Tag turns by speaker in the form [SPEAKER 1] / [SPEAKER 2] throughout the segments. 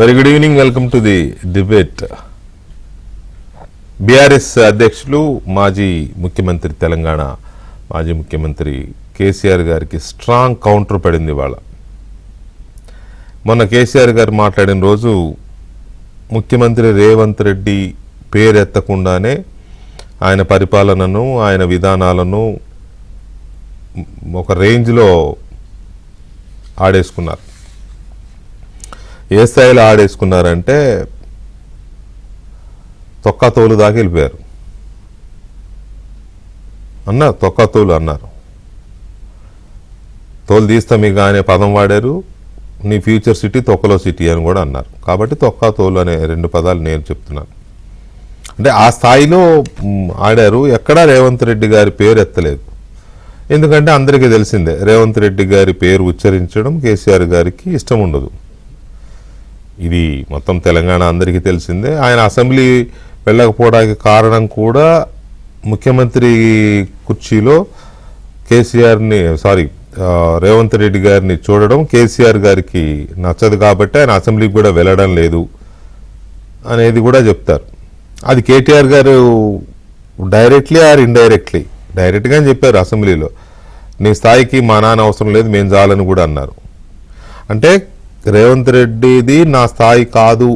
[SPEAKER 1] Very good evening. Welcome to the debate. BRS అధ్యక్షులు మాజీ ముఖ్యమంత్రి, తెలంగాణ మాజీ ముఖ్యమంత్రి కేసీఆర్ గారికి స్ట్రాంగ్ కౌంటర్ పడింది ఇవాళ. మొన్న కేసీఆర్ గారు మాట్లాడిన రోజు ముఖ్యమంత్రి రేవంత్ రెడ్డి పేరెత్తకుండానే ఆయన పరిపాలనను, ఆయన విధానాలను ఒక రేంజ్లో ఆడేసుకున్నారు. ఏ స్థాయిలో ఆడేసుకున్నారంటే తొక్కతోలు దాకా వెళ్ళిపోయారు. అన్నారు, తొక్కతోలు అన్నారు. తోలు తీస్తాం ఇక అనే పదం వాడారు. నీ ఫ్యూచర్ సిటీ తొక్కలో సిటీ అని కూడా అన్నారు. కాబట్టి తొక్కతోలు అనే రెండు పదాలు నేను చెప్తున్నాను. అంటే ఆ స్థాయిలో ఆడారు. ఎక్కడా రేవంత్ రెడ్డి గారి పేరు ఎత్తలేదు. ఎందుకంటే అందరికీ తెలిసిందే, రేవంత్ రెడ్డి గారి పేరు ఉచ్చరించడం కేసీఆర్ గారికి ఇష్టం ఉండదు. ఇది మొత్తం తెలంగాణ అందరికీ తెలిసిందే. ఆయన అసెంబ్లీ వెళ్ళకపోవడానికి కారణం కూడా ముఖ్యమంత్రి కుర్చీలో రేవంత్ రెడ్డి గారిని చూడడం కేసీఆర్ గారికి నచ్చదు కాబట్టి ఆయన అసెంబ్లీకి కూడా వెళ్ళడం లేదు అనేది కూడా చెప్తారు. అది కేటీఆర్ గారు డైరెక్ట్లీ ఆర్ ఇండైరెక్ట్లీ, డైరెక్ట్గా చెప్పారు అసెంబ్లీలో, నీ స్థాయికి మా నాన్న అవసరం లేదు, మేము చాలని కూడా అన్నారు. అంటే రేవంత్ రెడ్డిది నా స్థాయి కాదు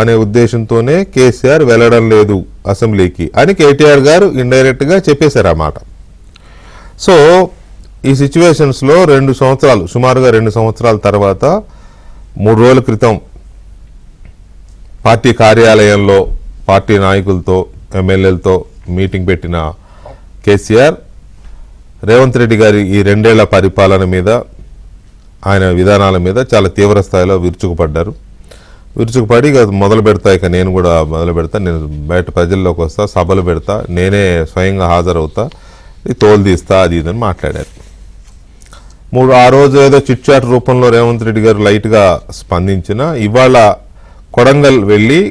[SPEAKER 1] అనే ఉద్దేశంతోనే కేసీఆర్ వెళ్ళడం లేదు అసెంబ్లీకి అని కేటీఆర్ గారు ఇండైరెక్ట్గా చెప్పేశారు ఆ మాట. సో ఈ సిచ్యువేషన్స్లో సుమారుగా 2 సంవత్సరాల తర్వాత 3 రోజుల క్రితం పార్టీ కార్యాలయంలో పార్టీ నాయకులతో, ఎమ్మెల్యేలతో మీటింగ్ పెట్టిన కేసీఆర్ రేవంత్ రెడ్డి గారి ఈ 2 ఏళ్ల పరిపాలన మీద, ఆయన విధానాల మీద చాలా తీవ్ర స్థాయిలో విరుచుకుపడ్డారు. విరుచుకుపడి ఇక నేను కూడా మొదలు పెడతా, నేను బయట ప్రజల్లోకి వస్తా, సభలు పెడతా, నేనే స్వయంగా హాజరవుతా, తోలు తీస్తా, అది ఇదని మాట్లాడారు. ఆ రోజు ఏదో చిట్చాట్ రూపంలో రేవంత్ రెడ్డి గారు లైట్గా స్పందించిన, ఇవాళ కొడంగల్ వెళ్ళి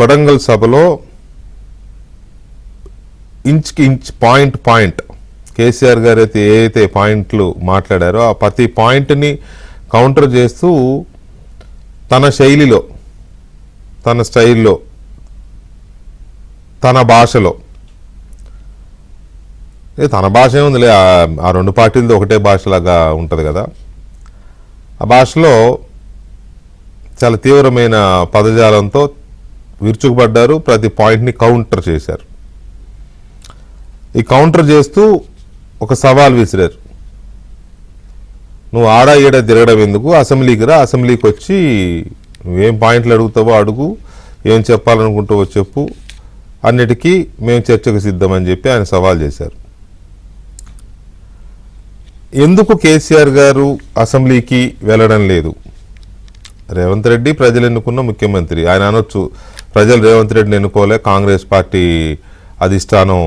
[SPEAKER 1] కొడంగల్ సభలో ఇంచ్కి ఇంచ్, పాయింట్ కేసీఆర్ గారు అయితే ఏదైతే పాయింట్లు మాట్లాడారో ఆ ప్రతి పాయింట్ని కౌంటర్ చేస్తూ తన శైలిలో, తన స్టైల్లో, తన భాషలో, తన భాష ఏముందిలే, ఆ 2 పార్టీలతో ఒకటే భాషలాగా ఉంటుంది కదా, ఆ భాషలో చాలా తీవ్రమైన పదజాలంతో విరుచుకుపడ్డారు. ప్రతి పాయింట్ని కౌంటర్ చేశారు. ఈ కౌంటర్ చేస్తూ ఒక సవాల్ విసిరారు. నువ్వు ఆడ ఈడ తిరగడం ఎందుకు, అసెంబ్లీకి రా, అసెంబ్లీకి వచ్చి నువ్వేం పాయింట్లు అడుగుతావో అడుగు, ఏం చెప్పాలనుకుంటావో చెప్పు, అన్నిటికీ మేము చర్చకు సిద్ధమని చెప్పి ఆయన సవాల్ చేశారు. ఎందుకు కేసీఆర్ గారు అసెంబ్లీకి వెళ్ళడం లేదు? రేవంత్ రెడ్డి ప్రజలు ఎన్నుకున్న ముఖ్యమంత్రి. ఆయన అనొచ్చు, ప్రజలు రేవంత్ రెడ్డిని ఎన్నుకోలే, కాంగ్రెస్ పార్టీ అధిష్టానం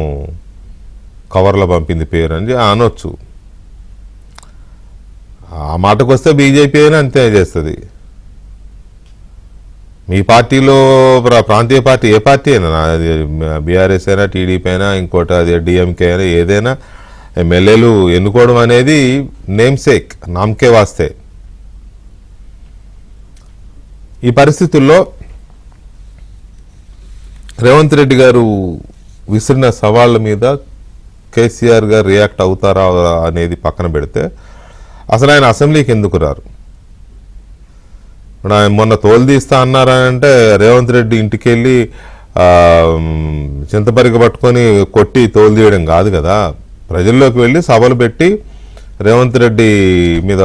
[SPEAKER 1] కవర్లో పంపింది పేరు అని అనొచ్చు. ఆ మాటకు వస్తే బీజేపీ అయినా అంతే చేస్తుంది. మీ పార్టీలో ప్రాంతీయ పార్టీ ఏ పార్టీ అయినా, అది బీఆర్ఎస్ అయినా, టీడీపీ అయినా, ఇంకోటి అది డిఎంకే అయినా, ఏదైనా ఎమ్మెల్యేలు ఎన్నుకోవడం అనేది నేమ్సేక్, నామకే వాస్తే. ఈ పరిస్థితుల్లో రేవంత్ రెడ్డి గారు విసిరిన సవాళ్ళ మీద కేసీఆర్ గారు రియాక్ట్ అవుతారా అనేది పక్కన పెడితే, అసలు ఆయన అసెంబ్లీకి ఎందుకు రారు? ఆయన మొన్న తోలు తీస్తా అన్నారంటే రేవంత్ రెడ్డి ఇంటికి వెళ్ళి చింతపరిగ పట్టుకొని కొట్టి తోలు తీయడం కాదు కదా. ప్రజల్లోకి వెళ్ళి సభలు పెట్టి రేవంత్ రెడ్డి మీద,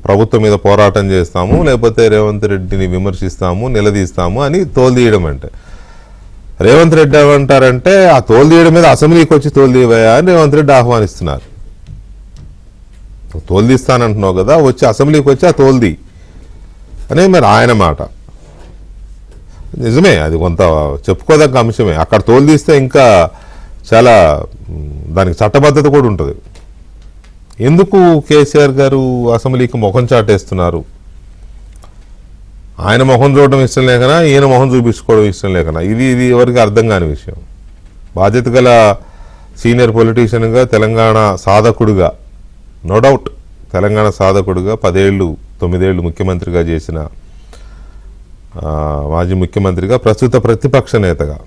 [SPEAKER 1] ప్రభుత్వం మీద పోరాటం చేస్తాము, లేకపోతే రేవంత్ రెడ్డిని విమర్శిస్తాము, నిలదీస్తాము అని తోలు తీయడం. అంటే రేవంత్ రెడ్డి ఏమంటారంటే, ఆ తోలు తీయడం మీద అసెంబ్లీకి వచ్చి తోలు తీయవయా అని రేవంత్ రెడ్డి ఆహ్వానిస్తున్నారు. తోలు తీస్తానంటున్నావు కదా, వచ్చి అసెంబ్లీకి వచ్చి ఆ తోలుది అనే మరి ఆయన మాట. నిజమే, అది కొంత చెప్పుకోదగ్గ అంశమే. అక్కడ తోలు తీస్తే ఇంకా చాలా దానికి చట్టబద్ధత కూడా ఉంటుంది. ఎందుకు కేసీఆర్ గారు అసెంబ్లీకి ముఖం చాటేస్తున్నారు? ఆయన మొహం చూడడం ఇష్టం లేకనా, ఈయన మొహం చూపించుకోవడం ఇష్టం లేకనా? ఇది ఎవరికి అర్థం కాని విషయం. బాధ్యత గల సీనియర్ పొలిటీషియన్గా, తెలంగాణ సాధకుడుగా, నో డౌట్ తెలంగాణ సాధకుడుగా 10 ఏళ్ళు 9 ఏళ్ళు ముఖ్యమంత్రిగా చేసిన మాజీ ముఖ్యమంత్రిగా, ప్రస్తుత ప్రతిపక్ష నేతగా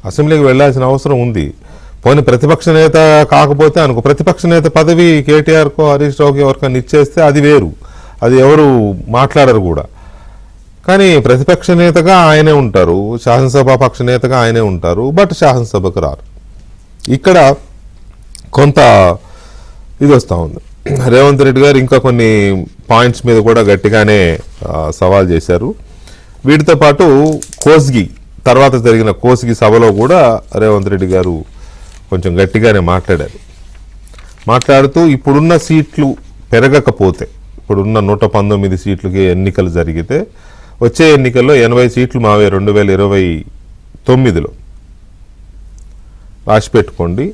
[SPEAKER 1] అసెంబ్లీకి వెళ్లాల్సిన అవసరం ఉంది. పోనీ ప్రతిపక్ష నేత కాకపోతే అనుకో, ప్రతిపక్ష నేత పదవి కేటీఆర్కో హరీష్ రావుకి ఎవరికైనా ఇచ్చేస్తే అది వేరు, అది ఎవరు మాట్లాడరు కూడా. కానీ ప్రతిపక్ష నేతగా ఆయనే ఉంటారు, శాసనసభ పక్ష నేతగా ఆయనే ఉంటారు, బట్ శాసనసభకు రారు. ఇక్కడ కొంత ఇది వస్తూ ఉంది. రేవంత్ రెడ్డి గారు ఇంకా కొన్ని పాయింట్స్ మీద కూడా గట్టిగానే సవాల్ చేశారు. వీటితో పాటు కోస్గి తర్వాత జరిగిన కోస్గి సభలో కూడా రేవంత్ రెడ్డి గారు కొంచెం గట్టిగానే మాట్లాడుతూ ఇప్పుడున్న సీట్లు పెరగకపోతే, ఇప్పుడున్న 119 సీట్లకి ఎన్నికలు జరిగితే వచ్చే ఎన్నికల్లో 80 సీట్లు మావే 2029లో రాసి పెట్టుకోండి.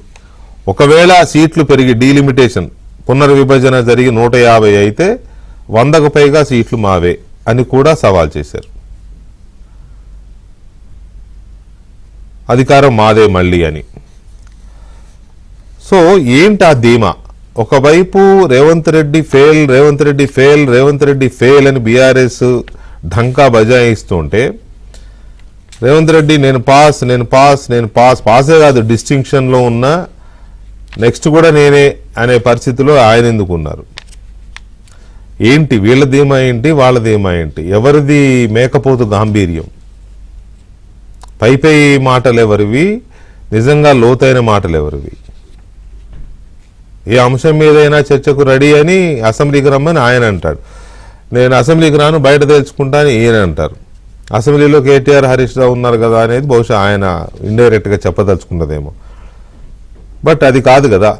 [SPEAKER 1] ఒకవేళ సీట్లు పెరిగి డీలిమిటేషన్ పునర్విభజన జరిగి 150 అయితే 100కు పైగా సీట్లు మావే అని కూడా సవాల్ చేశారు. అధికారం మాదే మళ్ళీ అని. సో ఏంటి ఆ ధీమా? ఒకవైపు రేవంత్ రెడ్డి ఫెయిల్ అని బీఆర్ఎస్ ఢంకా బజాయిస్తుంటే, రేవంత్ రెడ్డి నేను పాసే కాదు, డిస్టింక్షన్లో ఉన్న నెక్స్ట్ కూడా నేనే అనే పరిస్థితిలో ఆయన ఎందుకున్నారు? ఏంటి వీళ్ళ ధీమా ఏంటి, వాళ్ళ ధీమా ఏంటి? ఎవరిది మేకపోతు గాంభీర్యం? పై మాటలు ఎవరివి, నిజంగా లోతైన మాటలు ఎవరివి? ఏ అంశం మీదైనా చర్చకు రెడీ అని అసెంబ్లీకి రమ్మని ఆయన అంటాడు, నేను అసెంబ్లీకి రాను బయట తెలుసుకుంటా అని ఈయన అంటారు. అసెంబ్లీలో కేటీఆర్ హరీష్ రావు ఉన్నారు కదా అనేది బహుశా ఆయన ఇండైరెక్ట్గా చెప్పదలుచుకున్నదేమో. బట్ అది కాదు కదా.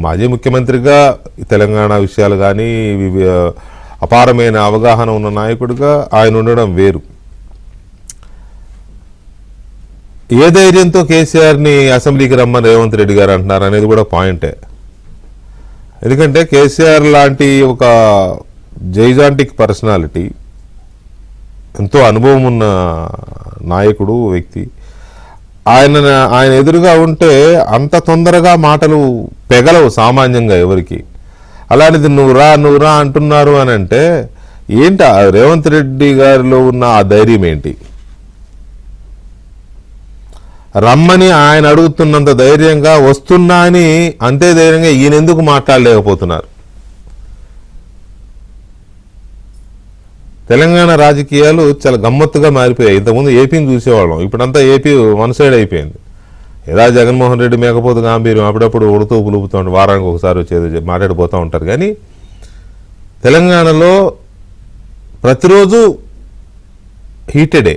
[SPEAKER 1] మాజీ ముఖ్యమంత్రిగా తెలంగాణ విషయాలు కానీ అపారమైన అవగాహన ఉన్న నాయకుడిగా ఆయన ఉండడం వేరు. ఏ ధైర్యంతో కేసీఆర్ని అసెంబ్లీకి రమ్మని రేవంత్ రెడ్డి గారు అంటున్నారు అనేది కూడా పాయింటే. ఎందుకంటే కేసీఆర్ లాంటి ఒక జైజాంటిక్ పర్సనాలిటీ, ఎంతో అనుభవం ఉన్న నాయకుడు, వ్యక్తి, ఆయన ఎదురుగా ఉంటే అంత తొందరగా మాటలు పెగలవు సామాన్యంగా ఎవరికి. అలాంటిది నువ్వు రా అంటున్నారు అని అంటే ఏంటి రేవంత్ రెడ్డి గారిలో ఉన్న ఆ ధైర్యం ఏంటి? రమ్మని ఆయన అడుగుతున్నంత ధైర్యంగా వస్తున్నా అని అంతే ధైర్యంగా ఈయన ఎందుకు మాట్లాడలేకపోతున్నారు? తెలంగాణ రాజకీయాలు చాలా గమ్మత్తుగా మారిపోయాయి. ఇంతకుముందు ఏపీని చూసేవాళ్ళం, ఇప్పుడంతా ఏపీ వన్ సైడ్ అయిపోయింది. ఏదా జగన్మోహన్ రెడ్డి మేకపోతు గాంభీర్యం అప్పుడప్పుడు ఉడుతూ పులుపుతూ ఉంటారు, వారానికి ఒకసారి వచ్చేది మాట్లాడిపోతూ ఉంటారు. కానీ తెలంగాణలో ప్రతిరోజు హీటెడే.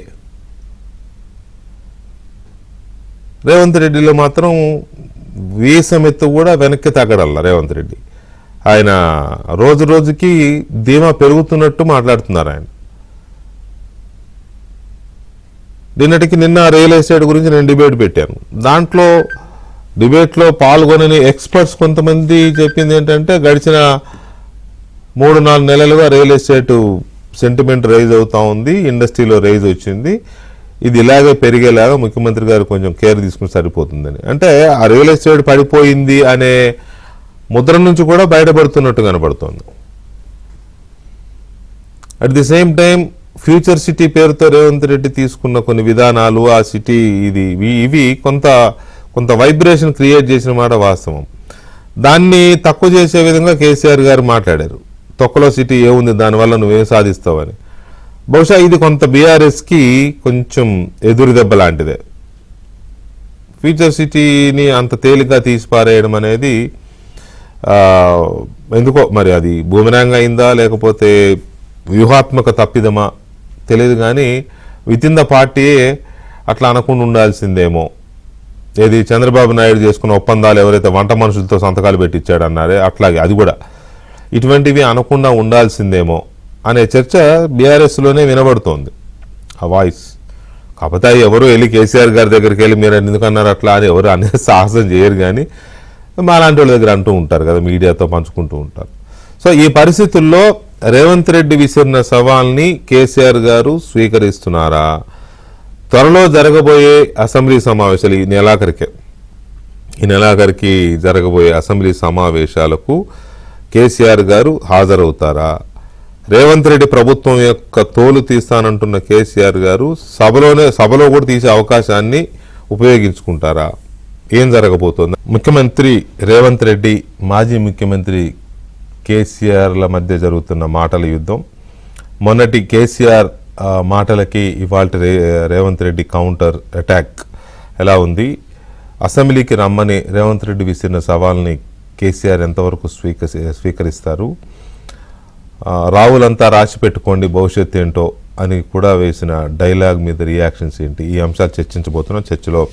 [SPEAKER 1] రేవంత్ రెడ్డిలో మాత్రం వీసమెత్తు కూడా వెనక్కి తగ్గడల్లా. రేవంత్ రెడ్డి ఆయన రోజు రోజుకి ధీమా పెరుగుతున్నట్టు మాట్లాడుతున్నారు. ఆయన నిన్న రియల్ ఎస్టేట్ గురించి నేను డిబేట్ పెట్టాను. దాంట్లో డిబేట్లో పాల్గొనని ఎక్స్పర్ట్స్ కొంతమంది చెప్పింది ఏంటంటే, గడిచిన 3-4 నెలలుగా రియల్ ఎస్టేట్ సెంటిమెంట్ రైజ్ అవుతా ఉంది, ఇండస్ట్రీలో రైజ్ వచ్చింది, ఇది ఇలాగే పెరిగేలాగా ముఖ్యమంత్రి గారు కొంచెం కేర్ తీసుకుని సరిపోతుందని. అంటే ఆ రియల్ ఎస్టేట్ పడిపోయింది అనే ముద్ర నుంచి కూడా బయటపడుతున్నట్టు కనబడుతోంది. At the same time future city పేరుతో రేవంత్ రెడ్డి తీసుకున్న కొన్ని విధానాలు, ఆ సిటీ ఇవి కొంత వైబ్రేషన్ క్రియేట్ చేసిన మాట వాస్తవం. దాన్ని తక్కువ చేసే విధంగా కేసీఆర్ గారు మాట్లాడారు. తొక్కలో సిటీ ఏముంది, దానివల్ల నువ్వేం సాధిస్తావని. బహుశా ఇది కొంత బీఆర్ఎస్కి కొంచెం ఎదురు దెబ్బ లాంటిదే. ఫ్యూచర్ సిటీని అంత తేలిగ్గా తీసిపారేయడం అనేది ఎందుకో మరి అది బూమెరాంగ్ అయిందా లేకపోతే వ్యూహాత్మక తప్పిదమా తెలియదు. కానీ విత్ ఇన్ ద పార్టీయే అట్లా అనకుండా ఉండాల్సిందేమో. ఏది చంద్రబాబు నాయుడు చేసుకున్న ఒప్పందాలు ఎవరైతే వంట మనుషులతో సంతకాలు పెట్టించాడన్నారే, అట్లాగే అది కూడా ఇటువంటివి అనకుండా ఉండాల్సిందేమో అనే చర్చ బీఆర్ఎస్లోనే వినబడుతోంది ఆ వాయిస్. కాకపోతే ఎవరు వెళ్ళి కేసీఆర్ గారి దగ్గరికి వెళ్ళి మీరు ఎందుకన్నారు అట్లా అని ఎవరు అనే సాహసం చేయరు. కానీ మాలాంటి వాళ్ళ దగ్గర అంటూ ఉంటారు కదా, మీడియాతో పంచుకుంటూ ఉంటారు. సో ఈ పరిస్థితుల్లో రేవంత్ రెడ్డి విసిరిన సవాల్ని కేసీఆర్ గారు స్వీకరిస్తున్నారా? త్వరలో జరగబోయే అసెంబ్లీ సమావేశాలు ఈ నెలాఖరికి జరగబోయే అసెంబ్లీ సమావేశాలకు కేసీఆర్ గారు హాజరవుతారా? రేవంత్ రెడ్డి ప్రభుత్వం యొక్క తోలు తీస్తానంటున్న కేసీఆర్ గారు సభలో కూడా తీసే అవకాశాన్ని ఉపయోగించుకుంటారా? ఏం జరగబోతోంది? ముఖ్యమంత్రి రేవంత్ రెడ్డి, మాజీ ముఖ్యమంత్రి కేసీఆర్ల మధ్య జరుగుతున్న మాటల యుద్ధం. మొన్నటి కేసీఆర్ మాటలకి ఇవాళ రేవంత్ రెడ్డి కౌంటర్ అటాక్ ఎలా ఉంది? అసెంబ్లీకి రమ్మని రేవంత్ రెడ్డి విసిరిన సవాల్ని కేసీఆర్ ఎంతవరకు స్వీకరిస్తారు? రావులంతా రాసి పెట్టుకోండి భవిష్యత్తు ఏంటో అని కూడా వేసిన డైలాగ్ మీద రియాక్షన్స్ ఏంటి? ఈ అంశాలు చర్చించబోతున్నాం. చర్చలో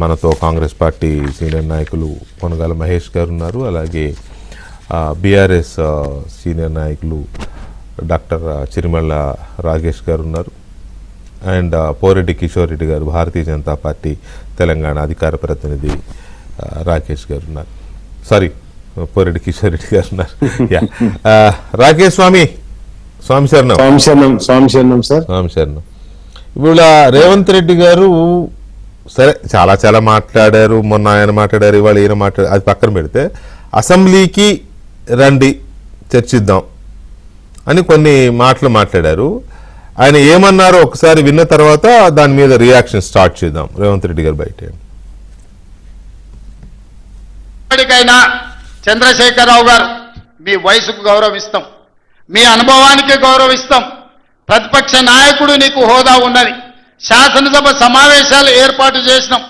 [SPEAKER 1] మనతో కాంగ్రెస్ పార్టీ సీనియర్ నాయకులు పొనగాల మహేష్ గారు ఉన్నారు, అలాగే బీఆర్ఎస్ సీనియర్ నాయకులు డాక్టర్ చిరిమళ్ళ రాగేష్ గారు ఉన్నారు, అండ్ పోరెడ్డి కిషోర్ రెడ్డి గారు, భారతీయ జనతా పార్టీ తెలంగాణ అధికార ప్రతినిధి రాకేష్ గారు ఉన్నారు. సారీ, పోరెడ్డి కిషోర్ రెడ్డి గారు ఉన్నారు. రాకేష్ స్వామి శరణం.
[SPEAKER 2] స్వామి
[SPEAKER 1] శరణం. ఇప్పుడు రేవంత్ రెడ్డి గారు సరే చాలా మాట్లాడారు, మొన్న ఆయన మాట్లాడారు, ఇవాళ ఈయన మాట్లాడారు, అది పక్కన పెడితే అసెంబ్లీకి రండి చర్చిద్దాం అని కొన్ని మాటలు మాట్లాడారు. ఆయన ఏమన్నారో ఒకసారి విన్న తర్వాత దాని మీద రియాక్షన్ స్టార్ట్ చేద్దాం. రేవంత్ రెడ్డి గారు బయట.
[SPEAKER 3] చంద్రశేఖరరావు గారు, మీ వయసుకు గౌరవిస్తాం, మీ అనుభవానికి గౌరవిస్తాం, ప్రతిపక్ష నాయకుడు నీకు హోదా ఉన్నది, శాసనసభ సమావేశాలు ఏర్పాటు చేసినాం,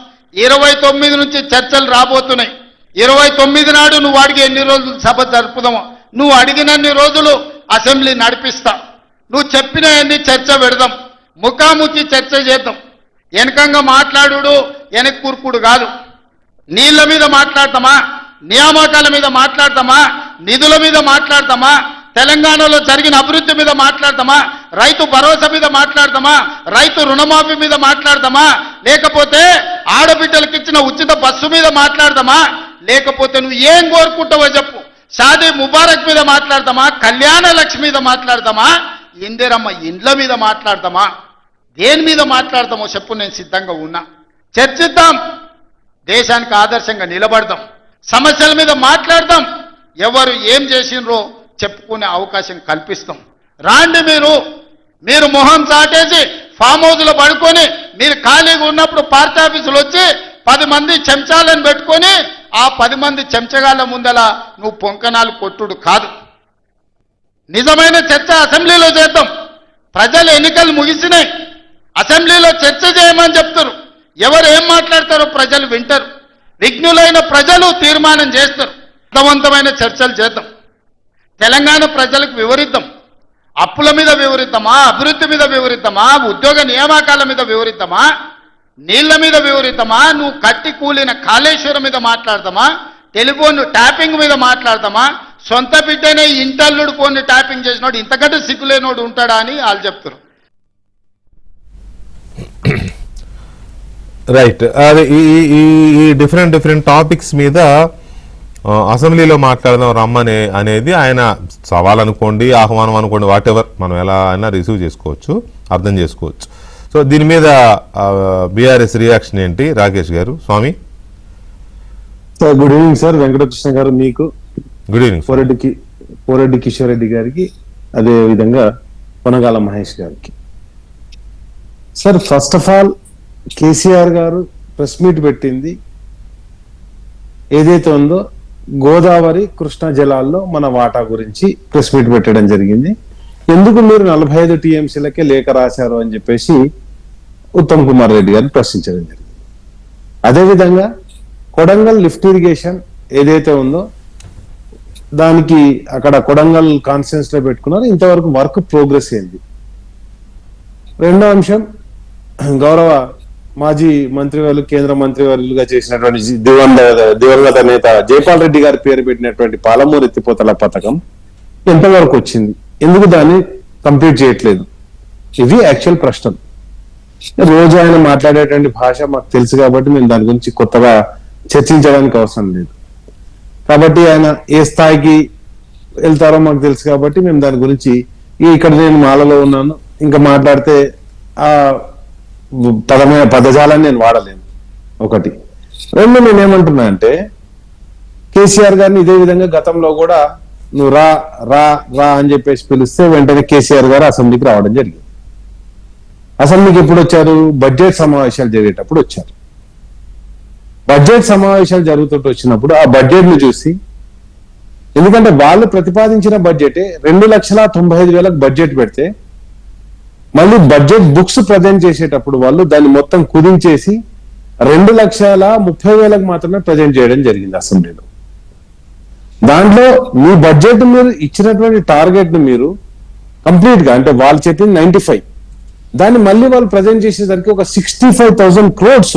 [SPEAKER 3] 29 నుంచి చర్చలు రాబోతున్నాయి. 29 నాడు నువ్వు అడిగి ఎన్ని రోజులు సభ జరుపుదామో, నువ్వు అడిగినన్ని రోజులు అసెంబ్లీ నడిపిస్తా, నువ్వు చెప్పిన అన్ని చర్చ పెడదాం, ముఖాముఖి చర్చ చేద్దాం. వెనకంగా మాట్లాడు వెనక్కి కూర్కుడు కాదు. నీళ్ల మీద మాట్లాడతామా, నియామకాల మీద మాట్లాడతామా, నిధుల మీద మాట్లాడతామా, తెలంగాణలో జరిగిన అభివృద్ధి మీద మాట్లాడతామా, రైతు భరోసా మీద మాట్లాడతామా, రైతు రుణమాఫీ మీద మాట్లాడతామా, లేకపోతే ఆడబిడ్డలకు ఇచ్చిన ఉచిత బస్సు మీద మాట్లాడతామా, లేకపోతే నువ్వు ఏం కోరుకుంటావో చెప్పు, షాదీ ముబారక్ మీద మాట్లాడతామా, కళ్యాణ లక్ష్మి మీద మాట్లాడతామా, ఇందిరమ్మ ఇండ్ల మీద మాట్లాడతామా, దేని మీద మాట్లాడతామో చెప్పు, నేను సిద్ధంగా ఉన్నా. చర్చిద్దాం, దేశానికి ఆదర్శంగా నిలబడదాం, సమస్యల మీద మాట్లాడదాం, ఎవరు ఏం చేసినరో చెప్పుకునే అవకాశం కల్పిస్తాం. రాండి, మీరు మొహం చాటేసి ఫామ్ హౌస్లో పడుకొని మీరు ఖాళీగా ఉన్నప్పుడు పార్టీ ఆఫీసులు వచ్చి 10 మంది చెంచాలను పెట్టుకొని ఆ 10 మంది చెంచగాళ్ళ ముందల నువ్వు పొంకనాలు కొట్టుడు కాదు. నిజమైన చర్చ అసెంబ్లీలో చేద్దాం. ప్రజలు ఎన్నికలు ముగిసినాయి, అసెంబ్లీలో చర్చ చేయమని చెప్తారు. ఎవరు ఏం మాట్లాడతారో ప్రజలు వింటారు. విఘ్నులైన ప్రజలు తీర్మానం చేస్తారు. అర్థవంతమైన చర్చలు చేద్దాం. తెలంగాణ ప్రజలకు వివరిద్దాం. అప్పుల మీద వివరిద్దామా, అభివృద్ధి మీద వివరిద్దామా, ఉద్యోగ నియామకాల మీద వివరిద్దామా, నీళ్ల మీద వివరిద్దామా, నువ్వు కట్టి కూలిన కాళేశ్వరం మీద మాట్లాడతామా, టెలిఫోన్ ట్యాపింగ్ మీద మాట్లాడతామా, సొంత బిడ్డనే ఇంటల్లుడు ఫోన్ ట్యాపింగ్ చేసినోడు ఇంతకంటే సిగ్గులేనోడు ఉంటాడా అని వాళ్ళు చెప్తారు.
[SPEAKER 1] రైట్. అదే ఈ డిఫరెంట్ టాపిక్స్ మీద అసెంబ్లీలో మాట్లాడదాం రమ్మని అనేది ఆయన సవాల్ అనుకోండి, ఆహ్వానం అనుకోండి, వాట్ ఎవర్ మనం ఎలా అయినా రిసీవ్ చేసుకోవచ్చు, అర్థం చేసుకోవచ్చు. సో దీని మీద బీఆర్ఎస్ రియాక్షన్ ఏంటి? రాకేష్ గారు. స్వామి.
[SPEAKER 2] Good evening sir. Venkatakrishna garu మీకు,
[SPEAKER 1] గుడ్ ఈవినింగ్.
[SPEAKER 2] పోరెడ్డి కిషోర్ రెడ్డి గారికి, అదే విధంగా పొనగాల మహేష్ గారికి. Sir, first of all KCR garu press meet పెట్టింది ఏదైతే ఉందో గోదావరి కృష్ణా జలాల్లో మన వాటా గురించి ప్రెస్ మీట్ పెట్టడం జరిగింది. ఎందుకు మీరు 45 టీఎంసీలకే లేఖ రాశారు అని చెప్పేసి ఉత్తమ్ కుమార్ రెడ్డి గారిని ప్రశ్నించడం జరిగింది. అదేవిధంగా కొడంగల్ లిఫ్ట్ ఇరిగేషన్ ఏదైతే ఉందో దానికి అక్కడ కొడంగల్ కాన్ఫరెన్స్ లో పెట్టుకున్నారు, ఇంతవరకు వర్క్ ప్రోగ్రెస్ అయింది. రెండో అంశం, గౌరవ మాజీ మంత్రివర్యులు, కేంద్ర మంత్రివర్యులుగా చేసినటువంటి దివంగత నేత జైపాల్ రెడ్డి గారి పేరు పెట్టినటువంటి పాలమూరు ఎత్తిపోతల పథకం ఎంతవరకు వచ్చింది, ఎందుకు దాన్ని కంప్లీట్ చేయట్లేదు? ఇవి యాక్చువల్ ప్రశ్నలు. రోజు ఆయన మాట్లాడేటువంటి భాష మాకు తెలుసు కాబట్టి మేము దాని గురించి కొత్తగా చర్చించడానికి అవసరం లేదు. కాబట్టి ఆయన ఏ స్థాయికి వెళ్తారో మాకు తెలుసు కాబట్టి మేము దాని గురించి, ఇక్కడ నేను మాలలో ఉన్నాను, ఇంకా మాట్లాడితే ఆ పదజాలాన్ని నేను వాడలేను. ఒకటి. రెండు, నేనేమంటున్నా అంటే కేసీఆర్ గారిని ఇదే విధంగా గతంలో కూడా నువ్వు రా రా రా అని చెప్పేసి పిలిస్తే వెంటనే కేసీఆర్ గారు అసెంబ్లీకి రావడం జరిగింది. అసెంబ్లీకి ఎప్పుడు వచ్చారు? బడ్జెట్ సమావేశాలు జరిగేటప్పుడు వచ్చారు. బడ్జెట్ సమావేశాలు జరుగుతుంటూ వచ్చినప్పుడు ఆ బడ్జెట్ ను చూసి, ఎందుకంటే వాళ్ళు ప్రతిపాదించిన బడ్జెటే 2,95,000 బడ్జెట్ పెడితే మళ్ళీ బడ్జెట్ బుక్స్ ప్రజెంట్ చేసేటప్పుడు వాళ్ళు దాన్ని మొత్తం కుదించేసి 2,30,000 మాత్రమే ప్రజెంట్ చేయడం జరిగింది అసెంబ్లీలో. దాంట్లో మీ బడ్జెట్ మీరు ఇచ్చినటువంటి టార్గెట్ ను మీరు కంప్లీట్ గా, అంటే వాళ్ళు చెప్పింది 95, దాన్ని మళ్ళీ వాళ్ళు ప్రజెంట్ చేసేసరికి ఒక 65,000 crores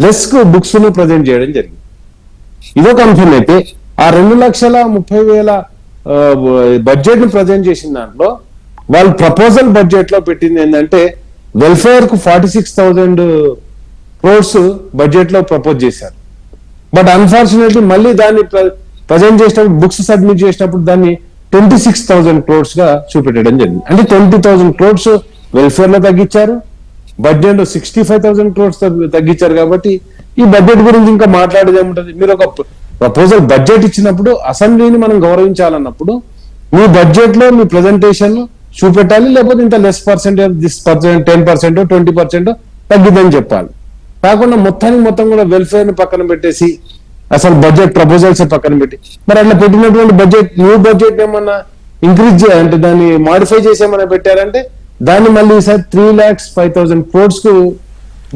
[SPEAKER 2] లెస్ బుక్స్ ను ప్రజెంట్ చేయడం జరిగింది. ఇదొక అంశం అయితే, ఆ 2,30,000 బడ్జెట్ ను ప్రజెంట్ చేసిన దాంట్లో వాళ్ళు ప్రపోజల్ బడ్జెట్ లో పెట్టింది ఏంటంటే వెల్ఫేర్ కు 46,000 crores బడ్జెట్ లో ప్రపోజ్ చేశారు. బట్ అన్ఫార్చునేట్లీ మళ్ళీ దాన్ని ప్రజెంట్ చేసినప్పుడు, బుక్స్ సబ్మిట్ చేసినప్పుడు దాన్ని 26,000 crores గా చూపెట్టడం జరిగింది. అంటే 20,000 crores వెల్ఫేర్ లో తగ్గించారు, బడ్జెట్ 65,000 crores తగ్గించారు. కాబట్టి ఈ బడ్జెట్ గురించి ఇంకా మాట్లాడేది ఏముంటది? మీరు ఒక ప్రపోజల్ బడ్జెట్ ఇచ్చినప్పుడు అసెంబ్లీని మనం గౌరవించాలన్నప్పుడు మీ బడ్జెట్ లో మీ ప్రెజెంటేషన్ చూపెట్టాలి, లేకపోతే ఇంత లెస్ పర్సెంటేజ్, దిస్ 10%, 20% తగ్గిద్దని చెప్పాలి. కాకుండా మొత్తం కూడా వెల్ఫేర్ ని పక్కన పెట్టేసి అసలు బడ్జెట్ ప్రపోజల్స్ పక్కన పెట్టి, మరి అట్లా పెట్టినటువంటి బడ్జెట్, న్యూ బడ్జెట్ ఏమన్నా ఇంక్రీజ్ అంటే దాన్ని మాడిఫై చేసి ఏమన్నా పెట్టారంటే దాన్ని మళ్ళీ ఈసారి 3,05,000 crores కు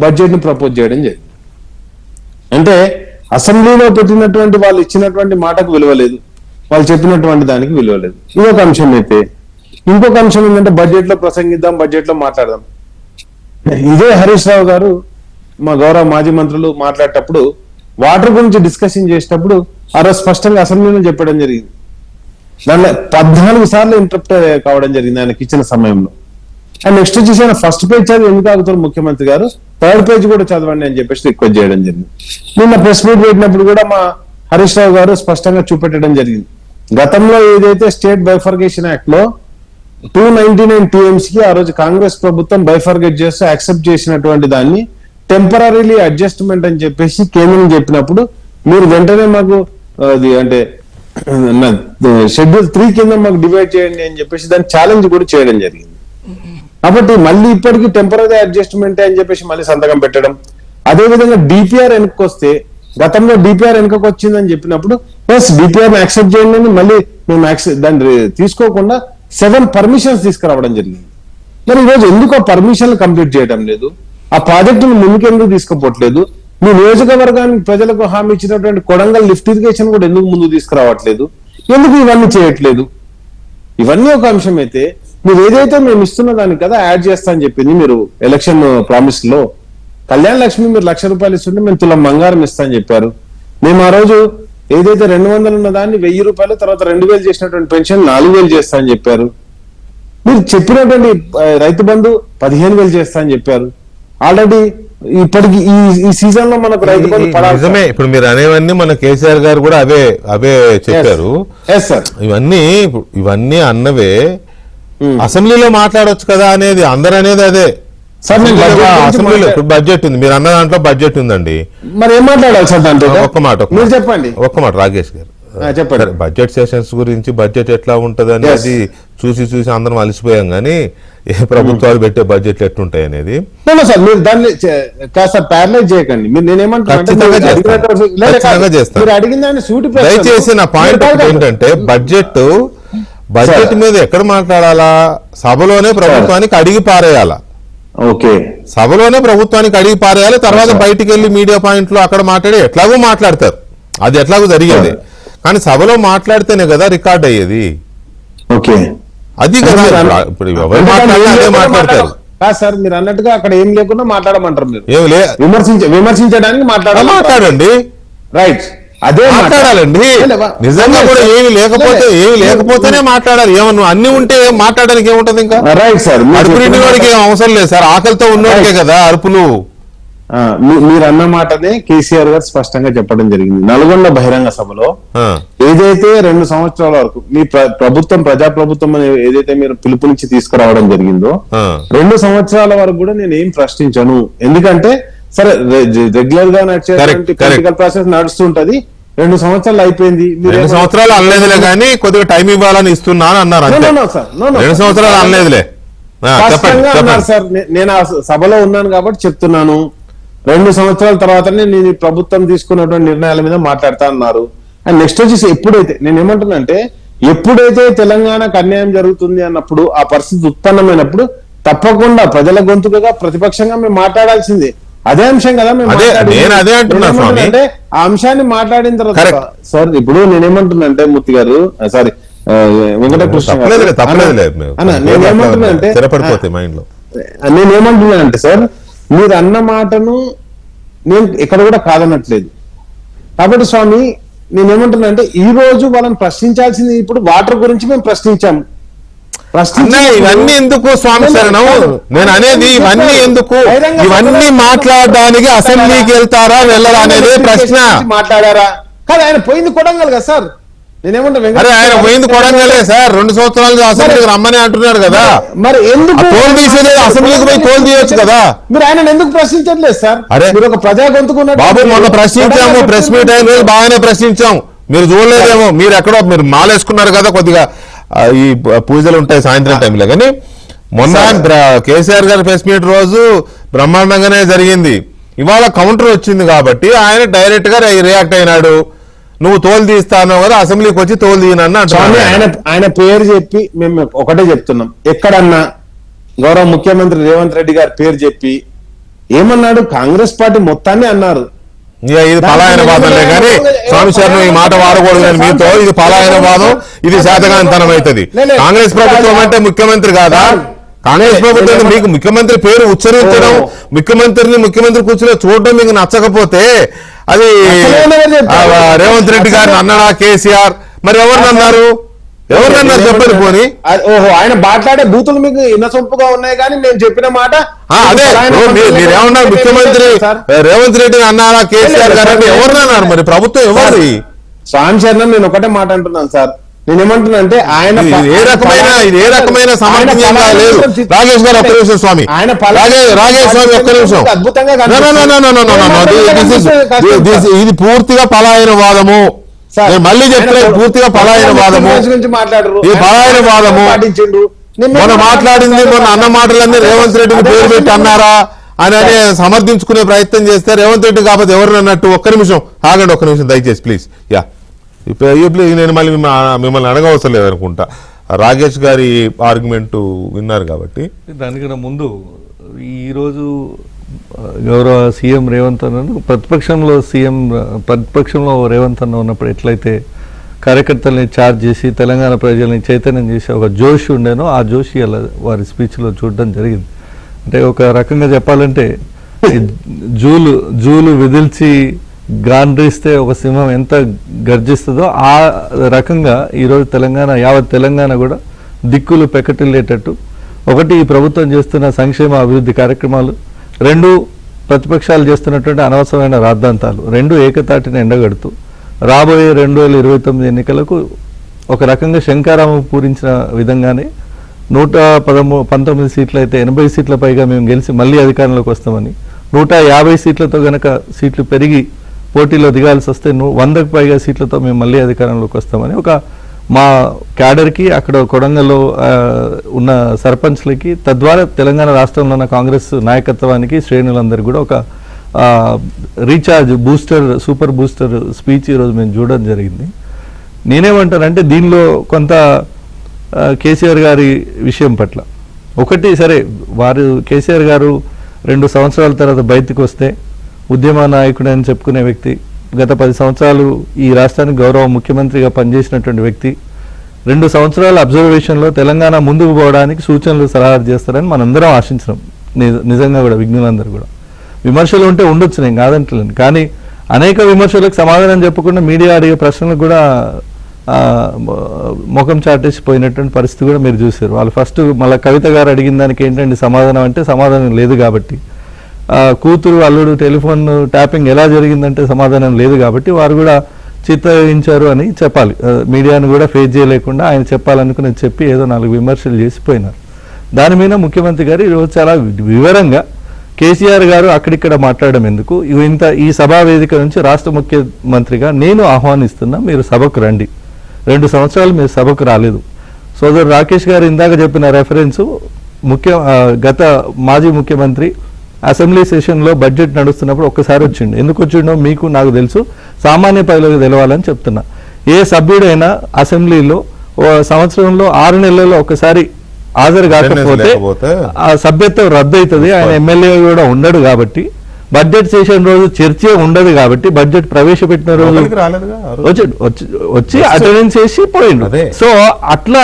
[SPEAKER 2] బడ్జెట్ ని ప్రపోజ్ చేయడం జరిగింది. అంటే అసెంబ్లీలో పెట్టినటువంటి వాళ్ళు ఇచ్చినటువంటి మాటకు విలువ లేదు, వాళ్ళు చెప్పినటువంటి దానికి విలువ లేదు. ఇదొక అంశం అయితే, ఇంకొక అంశం ఏంటంటే బడ్జెట్ లో ప్రసంగిద్దాం, బడ్జెట్ లో మాట్లాడదాం. ఇదే హరీష్ రావు గారు, మా గౌరవ మాజీ మంత్రులు మాట్లాడేటప్పుడు వాటర్ గురించి డిస్కషన్ చేసేటప్పుడు ఆ రోజు స్పష్టంగా అసెంబ్లీలో చెప్పడం జరిగింది. దానిలో 14 సార్లు ఇంటరప్ట్ కావడం జరిగింది ఆయనకి ఇచ్చిన సమయంలో. అండ్ నెక్స్ట్ వచ్చేసి ఆయన ఫస్ట్ పేజ్ చదివి ఎందుకు ఆగుతారు ముఖ్యమంత్రి గారు, 3rd పేజ్ కూడా చదవండి అని చెప్పేసి రిక్వెస్ట్ చేయడం జరిగింది. నిన్న ప్రెస్ మీట్ పెట్టినప్పుడు కూడా మా హరీష్ రావు గారు స్పష్టంగా చూపెట్టడం జరిగింది. గతంలో ఏదైతే స్టేట్ బైఫర్గేషన్ యాక్ట్ లో 299 TMC కి ఆ రోజు కాంగ్రెస్ ప్రభుత్వం బైఫర్గేట్ చేస్తూ యాక్సెప్ట్ చేసినటువంటి దాన్ని టెంపరీ అడ్జస్ట్మెంట్ అని చెప్పేసి కేంద్రం చెప్పినప్పుడు మీరు వెంటనే మాకు అది అంటే షెడ్యూల్ 3 కింద మాకు డివైడ్ చేయండి అని చెప్పేసి దాన్ని ఛాలెంజ్ కూడా చేయడం జరిగింది. కాబట్టి మళ్ళీ ఇప్పటికీ టెంపరీ అడ్జస్ట్మెంట్ అని చెప్పేసి మళ్ళీ సంతకం పెట్టడం. అదేవిధంగా డిపిఆర్ వెనక్కి వస్తే, గతంలో డిపిఆర్ వెనకకు వచ్చిందని చెప్పినప్పుడు ప్లస్ డిపిఆర్ యాక్సెప్ట్ చేయండి అని మళ్ళీ మేము దాన్ని తీసుకోకుండా 7 పర్మిషన్స్ తీసుకురావడం జరిగింది. మరి ఈరోజు ఎందుకు ఆ పర్మిషన్లు కంప్లీట్ చేయడం లేదు? ఆ ప్రాజెక్టును ముందుకెందుకు తీసుకుపోవట్లేదు? మీ నియోజకవర్గానికి ప్రజలకు హామీ ఇచ్చినటువంటి కొడంగల్ లిఫ్ట్ ఇరిగేషన్ కూడా ఎందుకు ముందు తీసుకురావట్లేదు? ఎందుకు ఇవన్నీ చేయట్లేదు? ఇవన్నీ ఒక అంశం అయితే, మీరు ఏదైతే మేము ఇస్తున్న దానికి కదా యాడ్ చేస్తా అని చెప్పింది మీరు ఎలక్షన్ ప్రామిస్ లో, కళ్యాణ లక్ష్మి మీరు ₹1,00,000 ఇస్తుంటే మేము తులం బంగారం ఇస్తా అని చెప్పారు. మేము ఆ రోజు ఏదైతే 200 ఉన్న దాన్ని ₹1,000, తర్వాత 2,000 చేసినటువంటి పెన్షన్ 4,000 చేస్తా అని చెప్పారు. మీరు చెప్పినటువంటి రైతు బంధు 15,000 చేస్తా అని చెప్పారు. ఆల్రెడీ ఇప్పటికి ఈ సీజన్ లో మనకు రైతు బంధు
[SPEAKER 1] నిజమే. ఇప్పుడు మీరు అనేవన్నీ మన కేసీఆర్ గారు కూడా అవే చెప్పారు. ఇవన్నీ అన్నవే అసెంబ్లీలో మాట్లాడొచ్చు కదా అనేది అందరు అనేది అదే. అసెంబ్లీలో బడ్జెట్ ఉంది, మీరు అన్న దాంట్లో బడ్జెట్ ఉందండి,
[SPEAKER 2] మరి ఏం మాట్లాడాలి సార్ దాంట్లో?
[SPEAKER 1] ఒక్క మాట
[SPEAKER 2] చెప్పండి.
[SPEAKER 1] ఒక్క మాట రాకేష్ గారు
[SPEAKER 2] చెప్పండి.
[SPEAKER 1] బడ్జెట్ సెషన్స్ గురించి, బడ్జెట్ ఎట్లా ఉంటది అనేది చూసి అందరం అలసిపోయాం, కానీ ఏ ప్రభుత్వాలు పెట్టే బడ్జెట్లు ఎట్లుంటాయి అనేది.
[SPEAKER 2] సార్ మీరు దాన్ని కాస్త ప్యారలైజ్ చేయకండి. మీరు
[SPEAKER 1] ఖచ్చితంగా
[SPEAKER 2] అడిగిన దాన్ని సూటి
[SPEAKER 1] దయచేసి నా పాయింట్ ఏంటంటే బడ్జెట్ మీద ఎక్కడ మాట్లాడాలా? సభలోనే ప్రభుత్వానికి అడిగి పారేయాలా.
[SPEAKER 2] ఓకే,
[SPEAKER 1] సభలోనే ప్రభుత్వానికి అడిగి పారేయాలి. తర్వాత బయటికి వెళ్ళి మీడియా పాయింట్ లో అక్కడ మాట్లాడి ఎట్లాగో మాట్లాడతారు, అది ఎట్లాగో జరిగేది. కానీ సభలో మాట్లాడితేనే కదా రికార్డ్ అయ్యేది.
[SPEAKER 2] ఓకే,
[SPEAKER 1] అది కదా. ఇప్పుడు ఎవరు మాట్లాడినా అదే మాట్లాడతారు.
[SPEAKER 2] సార్ మీరు అన్నట్టుగా అక్కడ ఏం లేకుండా మాట్లాడమంటారు. మీరు విమర్శించడానికి
[SPEAKER 1] మాట్లాడండి,
[SPEAKER 2] రైట్, అదే
[SPEAKER 1] మాట్లాడాలండి. నిజంగా కూడా ఏమి లేకపోతేనే మాట్లాడాలి. ఏమన్నా అన్ని ఉంటే మాట్లాడడానికి ఏముంటది? ఇంకా
[SPEAKER 2] రైట్ సార్,
[SPEAKER 1] అరుపుని వాడికి ఏం అవసరం లేదు సార్, ఆకలితో ఉన్నవాడికే కదా అరుపులు.
[SPEAKER 2] మీరు అన్న మాటనే కేసీఆర్ గారు స్పష్టంగా చెప్పడం జరిగింది. నల్గొండ బహిరంగ సభలో ఏదైతే 2 సంవత్సరాల వరకు మీ ప్రభుత్వం, ప్రజాప్రభుత్వం అని ఏదైతే మీరు పిలుపునిచ్చి తీసుకురావడం జరిగిందో, 2 సంవత్సరాల వరకు కూడా నేను ఏం ప్రశ్నించను. ఎందుకంటే సరే రెగ్యులర్ గా నడిచేటువంటి పొలిటికల్ ప్రాసెస్ నడుస్తుంటది, 2 సంవత్సరాలు అయిపోయింది. మీరు
[SPEAKER 1] 2 సంవత్సరాలు అనలేదులే కానీ కొద్దిగా టైం ఇవ్వాలని ఇస్తున్నా అని అన్నారు అంతే. 2 సంవత్సరాలు అనలేదులే.
[SPEAKER 2] స్పష్టంగా అన్నారు సార్. నేను ఆ సభలో ఉన్నాను కాబట్టి చెప్తున్నాను. 2 సంవత్సరాల తర్వాతనే నేను ఈ ప్రభుత్వం తీసుకున్నటువంటి నిర్ణయాల మీద మాట్లాడతా అన్నారు. అండ్ నెక్స్ట్ వచ్చేసి ఎప్పుడైతే నేను ఏమంటున్నా అంటే ఎప్పుడైతే తెలంగాణకు అన్యాయం జరుగుతుంది అన్నప్పుడు ఆ పరిస్థితి ఉత్పన్నమైనప్పుడు తప్పకుండా ప్రజల గొంతుకగా ప్రతిపక్షంగా మేము మాట్లాడాల్సిందే. అదే అంశం కదా మేము
[SPEAKER 1] అదే అంటున్నా స్వామి.
[SPEAKER 2] అంటే ఆ అంశాన్ని మాట్లాడిన తర్వాత సార్ ఇప్పుడు నేనేమంటున్నా అంటే మూర్తి గారు సారీ వెంకటకృష్ణ నేనేమంటున్నా అంటే సార్ మీరు అన్న మాటను నేను ఎక్కడ కూడా కాదనట్లేదు. కాబట్టి స్వామి నేనేమంటున్నా అంటే ఈ రోజు వాళ్ళని ప్రశ్నించాల్సింది ఇప్పుడు వాటర్ గురించి మేము ప్రశ్నించాము.
[SPEAKER 1] ఇవన్నీ ఎందుకు స్వామి శరణం? నేను అనేది ఇవన్నీ ఎందుకు? ఇవన్నీ మాట్లాడడానికి అసెంబ్లీకి వెళ్తారా వెళ్ళరా అనేది ప్రశ్న.
[SPEAKER 2] మాట్లాడారా కాదు, ఆయన పోయింది కొడంగల్ కదా సార్. నేనేమంటా
[SPEAKER 1] ఆయన పోయింది కొడంగలే సార్. 2 సంవత్సరాలు అసెంబ్లీకి రమ్మని అంటున్నారు కదా.
[SPEAKER 2] మరి ఎందుకు
[SPEAKER 1] తోలు తీసేది? అసెంబ్లీకి పోయి తోలు తీయొచ్చు కదా.
[SPEAKER 2] మీరు ఆయన ఎందుకు ప్రశ్నించట్లేదు సార్?
[SPEAKER 1] అరే
[SPEAKER 2] మీరు ఒక ప్రజా గొంతుకున్న
[SPEAKER 1] బాబు మొన్న ప్రశ్నించాము, ప్రెస్ మీట్ అయిన రోజు బాగానే ప్రశ్నించాం. మీరు చూడలేదేమో, మీరు ఎక్కడో మీరు మాలేసుకున్నారు కదా, కొద్దిగా ఈ పూజలు ఉంటాయి సాయంత్రం టైంలో. కానీ మొన్న కేసీఆర్ గారి ప్రెస్ మీట్ రోజు బ్రహ్మాండంగానే జరిగింది. ఇవాళ కౌంటర్ వచ్చింది కాబట్టి ఆయన డైరెక్ట్ గా రియాక్ట్ అయినాడు. నువ్వు తోలు తీస్తాను కదా, అసెంబ్లీకి వచ్చి తోలు తీయనన్నా
[SPEAKER 2] ఆయన పేరు చెప్పి మేము ఒకటే చెప్తున్నాం. ఎక్కడన్నా గౌరవ ముఖ్యమంత్రి రేవంత్ రెడ్డి గారి పేరు చెప్పి ఏమన్నాడు? కాంగ్రెస్ పార్టీ మొత్తాన్ని అన్నారు.
[SPEAKER 1] ఇది పలాయన వాదంలే కానీ స్వామి సార్ ఈ మాట వాడకూడదు. కానీ మీతో ఇది పలాయన వాదం, ఇది శాతగాంతనం అవుతుంది. కాంగ్రెస్ ప్రభుత్వం అంటే ముఖ్యమంత్రి కాదా? కాంగ్రెస్ ప్రభుత్వం మీకు ముఖ్యమంత్రి పేరు ఉచ్చరించడం, ముఖ్యమంత్రి కూర్చుని చూడడం మీకు నచ్చకపోతే అది రేవంత్ రెడ్డి గారిని అన్నాడా కేసీఆర్? మరి ఎవరినన్నారు చెప్పండి పోనీ.
[SPEAKER 2] ఓహో, ఆయన మాట్లాడే బూతులు మీకు ఇన్నసొంపుగా ఉన్నాయి కానీ నేను చెప్పిన మాట
[SPEAKER 1] అదే. మీరేమన్నారు? ముఖ్యమంత్రి రేవంత్ రెడ్డిని అన్నారా కేసీఆర్ గారు? ఎవరినన్నారు? మరి ప్రభుత్వం ఎవరిది?
[SPEAKER 2] స్వామి శరణం నేను ఒకటే మాట అంటున్నాను సార్. నేనేమంటున్నా అంటే ఆయన
[SPEAKER 1] ఏ రకమైన సమర్థనీయం లేదు. రాజేష్ గారు ఒక్క నిమిషం స్వామి. రాజేష్ స్వామి ఒక్క నిమిషం. ఇది పూర్తిగా పలాయన వాదము. మళ్ళీ చెప్తున్నాను, పూర్తిగా పలాయన వాదము. ఈ పలాయన వాదము మొన్న మాట్లాడింది, మొన్న అన్న మాటలన్నీ రేవంత్ రెడ్డికి పేరు పెట్టి అన్నారా అని సమర్థించుకునే ప్రయత్నం చేస్తే రేవంత్ రెడ్డి కాకపోతే ఎవరు అన్నట్టు? ఒక్క నిమిషం ఆగండి, ఒక్క నిమిషం దయచేసి ప్లీజ్. నేను మళ్ళీ మిమ్మల్ని అడగవసరం లేదనుకుంటా. రాకేష్ గారి ఆర్గ్యుమెంట్ విన్నారు కాబట్టి.
[SPEAKER 4] దానికన్నా ముందు ఈరోజు గౌరవ సీఎం రేవంత్ అన్న ప్రతిపక్షంలో రేవంత్ అన్న ఉన్నప్పుడు ఎట్లయితే కార్యకర్తల్ని ఛార్జ్ చేసి తెలంగాణ ప్రజల్ని చైతన్యం చేసి ఒక జోష్ ఉండేనో ఆ జోష్ అలా వారి స్పీచ్లో చూడడం జరిగింది. అంటే ఒక రకంగా చెప్పాలంటే జూలు విదిల్చి గాండ్రిస్తే ఒక సింహం ఎంత గర్జిస్తుందో ఆ రకంగా ఈరోజు యావత్ తెలంగాణ కూడా దిక్కులు పెకటిల్లేటట్టు, ఒకటి ఈ ప్రభుత్వం చేస్తున్న సంక్షేమ అభివృద్ధి కార్యక్రమాలు, 2 ప్రతిపక్షాలు చేస్తున్నటువంటి అనవసరమైన రాద్ధాంతాలు, 2 ఏకతాటిని ఎండగడుతూ రాబోయే 2029 ఎన్నికలకు ఒక రకంగా శంకారామం పూరించిన విధంగానే 119 సీట్లు అయితే 80 సీట్ల పైగా మేము గెలిచి మళ్ళీ అధికారంలోకి వస్తామని, 150 సీట్లతో గనక సీట్లు పెరిగి పోటీలో దిగాల్సి వస్తే 100కు పైగా సీట్లతో మేము మళ్ళీ అధికారంలోకి వస్తామని ఒక మా క్యాడర్కి, అక్కడ కొడంగల్లో ఉన్న సర్పంచ్లకి, తద్వారా తెలంగాణ రాష్ట్రంలో ఉన్న కాంగ్రెస్ నాయకత్వానికి, శ్రేణులందరికీ కూడా ఒక రీఛార్జ్ సూపర్ బూస్టర్ స్పీచ్ ఈరోజు మేము చూడడం జరిగింది. నేనేమంటానంటే దీనిలో కొంత కేసీఆర్ గారి విషయం పట్ల ఒకటి, సరే కేసీఆర్ గారు 2 సంవత్సరాల తర్వాత బయటకు వస్తే ఉద్యమ నాయకుడు అని చెప్పుకునే వ్యక్తి, గత 10 సంవత్సరాలు ఈ రాష్ట్రానికి గౌరవ ముఖ్యమంత్రిగా పనిచేసినటువంటి వ్యక్తి, 2 సంవత్సరాల అబ్జర్వేషన్లో తెలంగాణ ముందుకు పోవడానికి సూచనలు సలహాలు చేస్తారని మనందరం ఆశించినాం. నిజంగా కూడా విజ్ఞులందరూ కూడా విమర్శలు ఉంటే ఉండొచ్చు, నేను కాదంటలేను. కానీ అనేక విమర్శలకు సమాధానం చెప్పకుండా మీడియా అడిగే ప్రశ్నలకు కూడా ముఖం చాటేసి పోయినటువంటి పరిస్థితి కూడా మీరు చూసారు. వాళ్ళు ఫస్ట్ మళ్ళీ కవిత గారు అడిగిన దానికి ఏంటంటే సమాధానం అంటే సమాధానం లేదు కాబట్టి, కూతురు అల్లుడు టెలిఫోన్ ట్యాపింగ్ ఎలా జరిగిందంటే సమాధానం లేదు కాబట్టి వారు కూడా చిత్తగించారు అని చెప్పాలి. మీడియాను కూడా ఫేస్ చేయలేకుండా ఆయన చెప్పాలనుకుని చెప్పి ఏదో 4 విమర్శలు చేసిపోయినారు. దాని మీద ముఖ్యమంత్రి గారు ఈరోజు చాలా వివరంగా కేసీఆర్ గారు అక్కడిక్కడ మాట్లాడడం ఎందుకు ఈ సభా వేదిక నుంచి రాష్ట్ర ముఖ్యమంత్రిగా నేను ఆహ్వానిస్తున్నా, మీరు సభకు రండి. 2 సంవత్సరాలు మీరు సభకు రాలేదు. సోదరు రాకేష్ గారు ఇందాక చెప్పిన రెఫరెన్స్ గత మాజీ ముఖ్యమంత్రి అసెంబ్లీ సెషన్లో బడ్జెట్ నడుస్తున్నప్పుడు ఒక్కసారి వచ్చిండు. ఎందుకు వచ్చిండో మీకు నాకు తెలుసు, సామాన్య ప్రజలకు తెలవాలని చెప్తున్నా. ఏ సభ్యుడైనా అసెంబ్లీలో సంవత్సరంలో 6 నెలల్లో ఒకసారి హాజరు కాకపోతే ఆ సభ్యత్వం రద్దు అవుతుంది. ఆయన ఎమ్మెల్యే కూడా ఉండడు కాబట్టి, బడ్జెట్ సెషన్ రోజు చర్చే ఉండదు కాబట్టి, బడ్జెట్ ప్రవేశపెట్టిన రోజు వచ్చి అటెండెన్స్ చేసి పోయిండు. సో అట్లా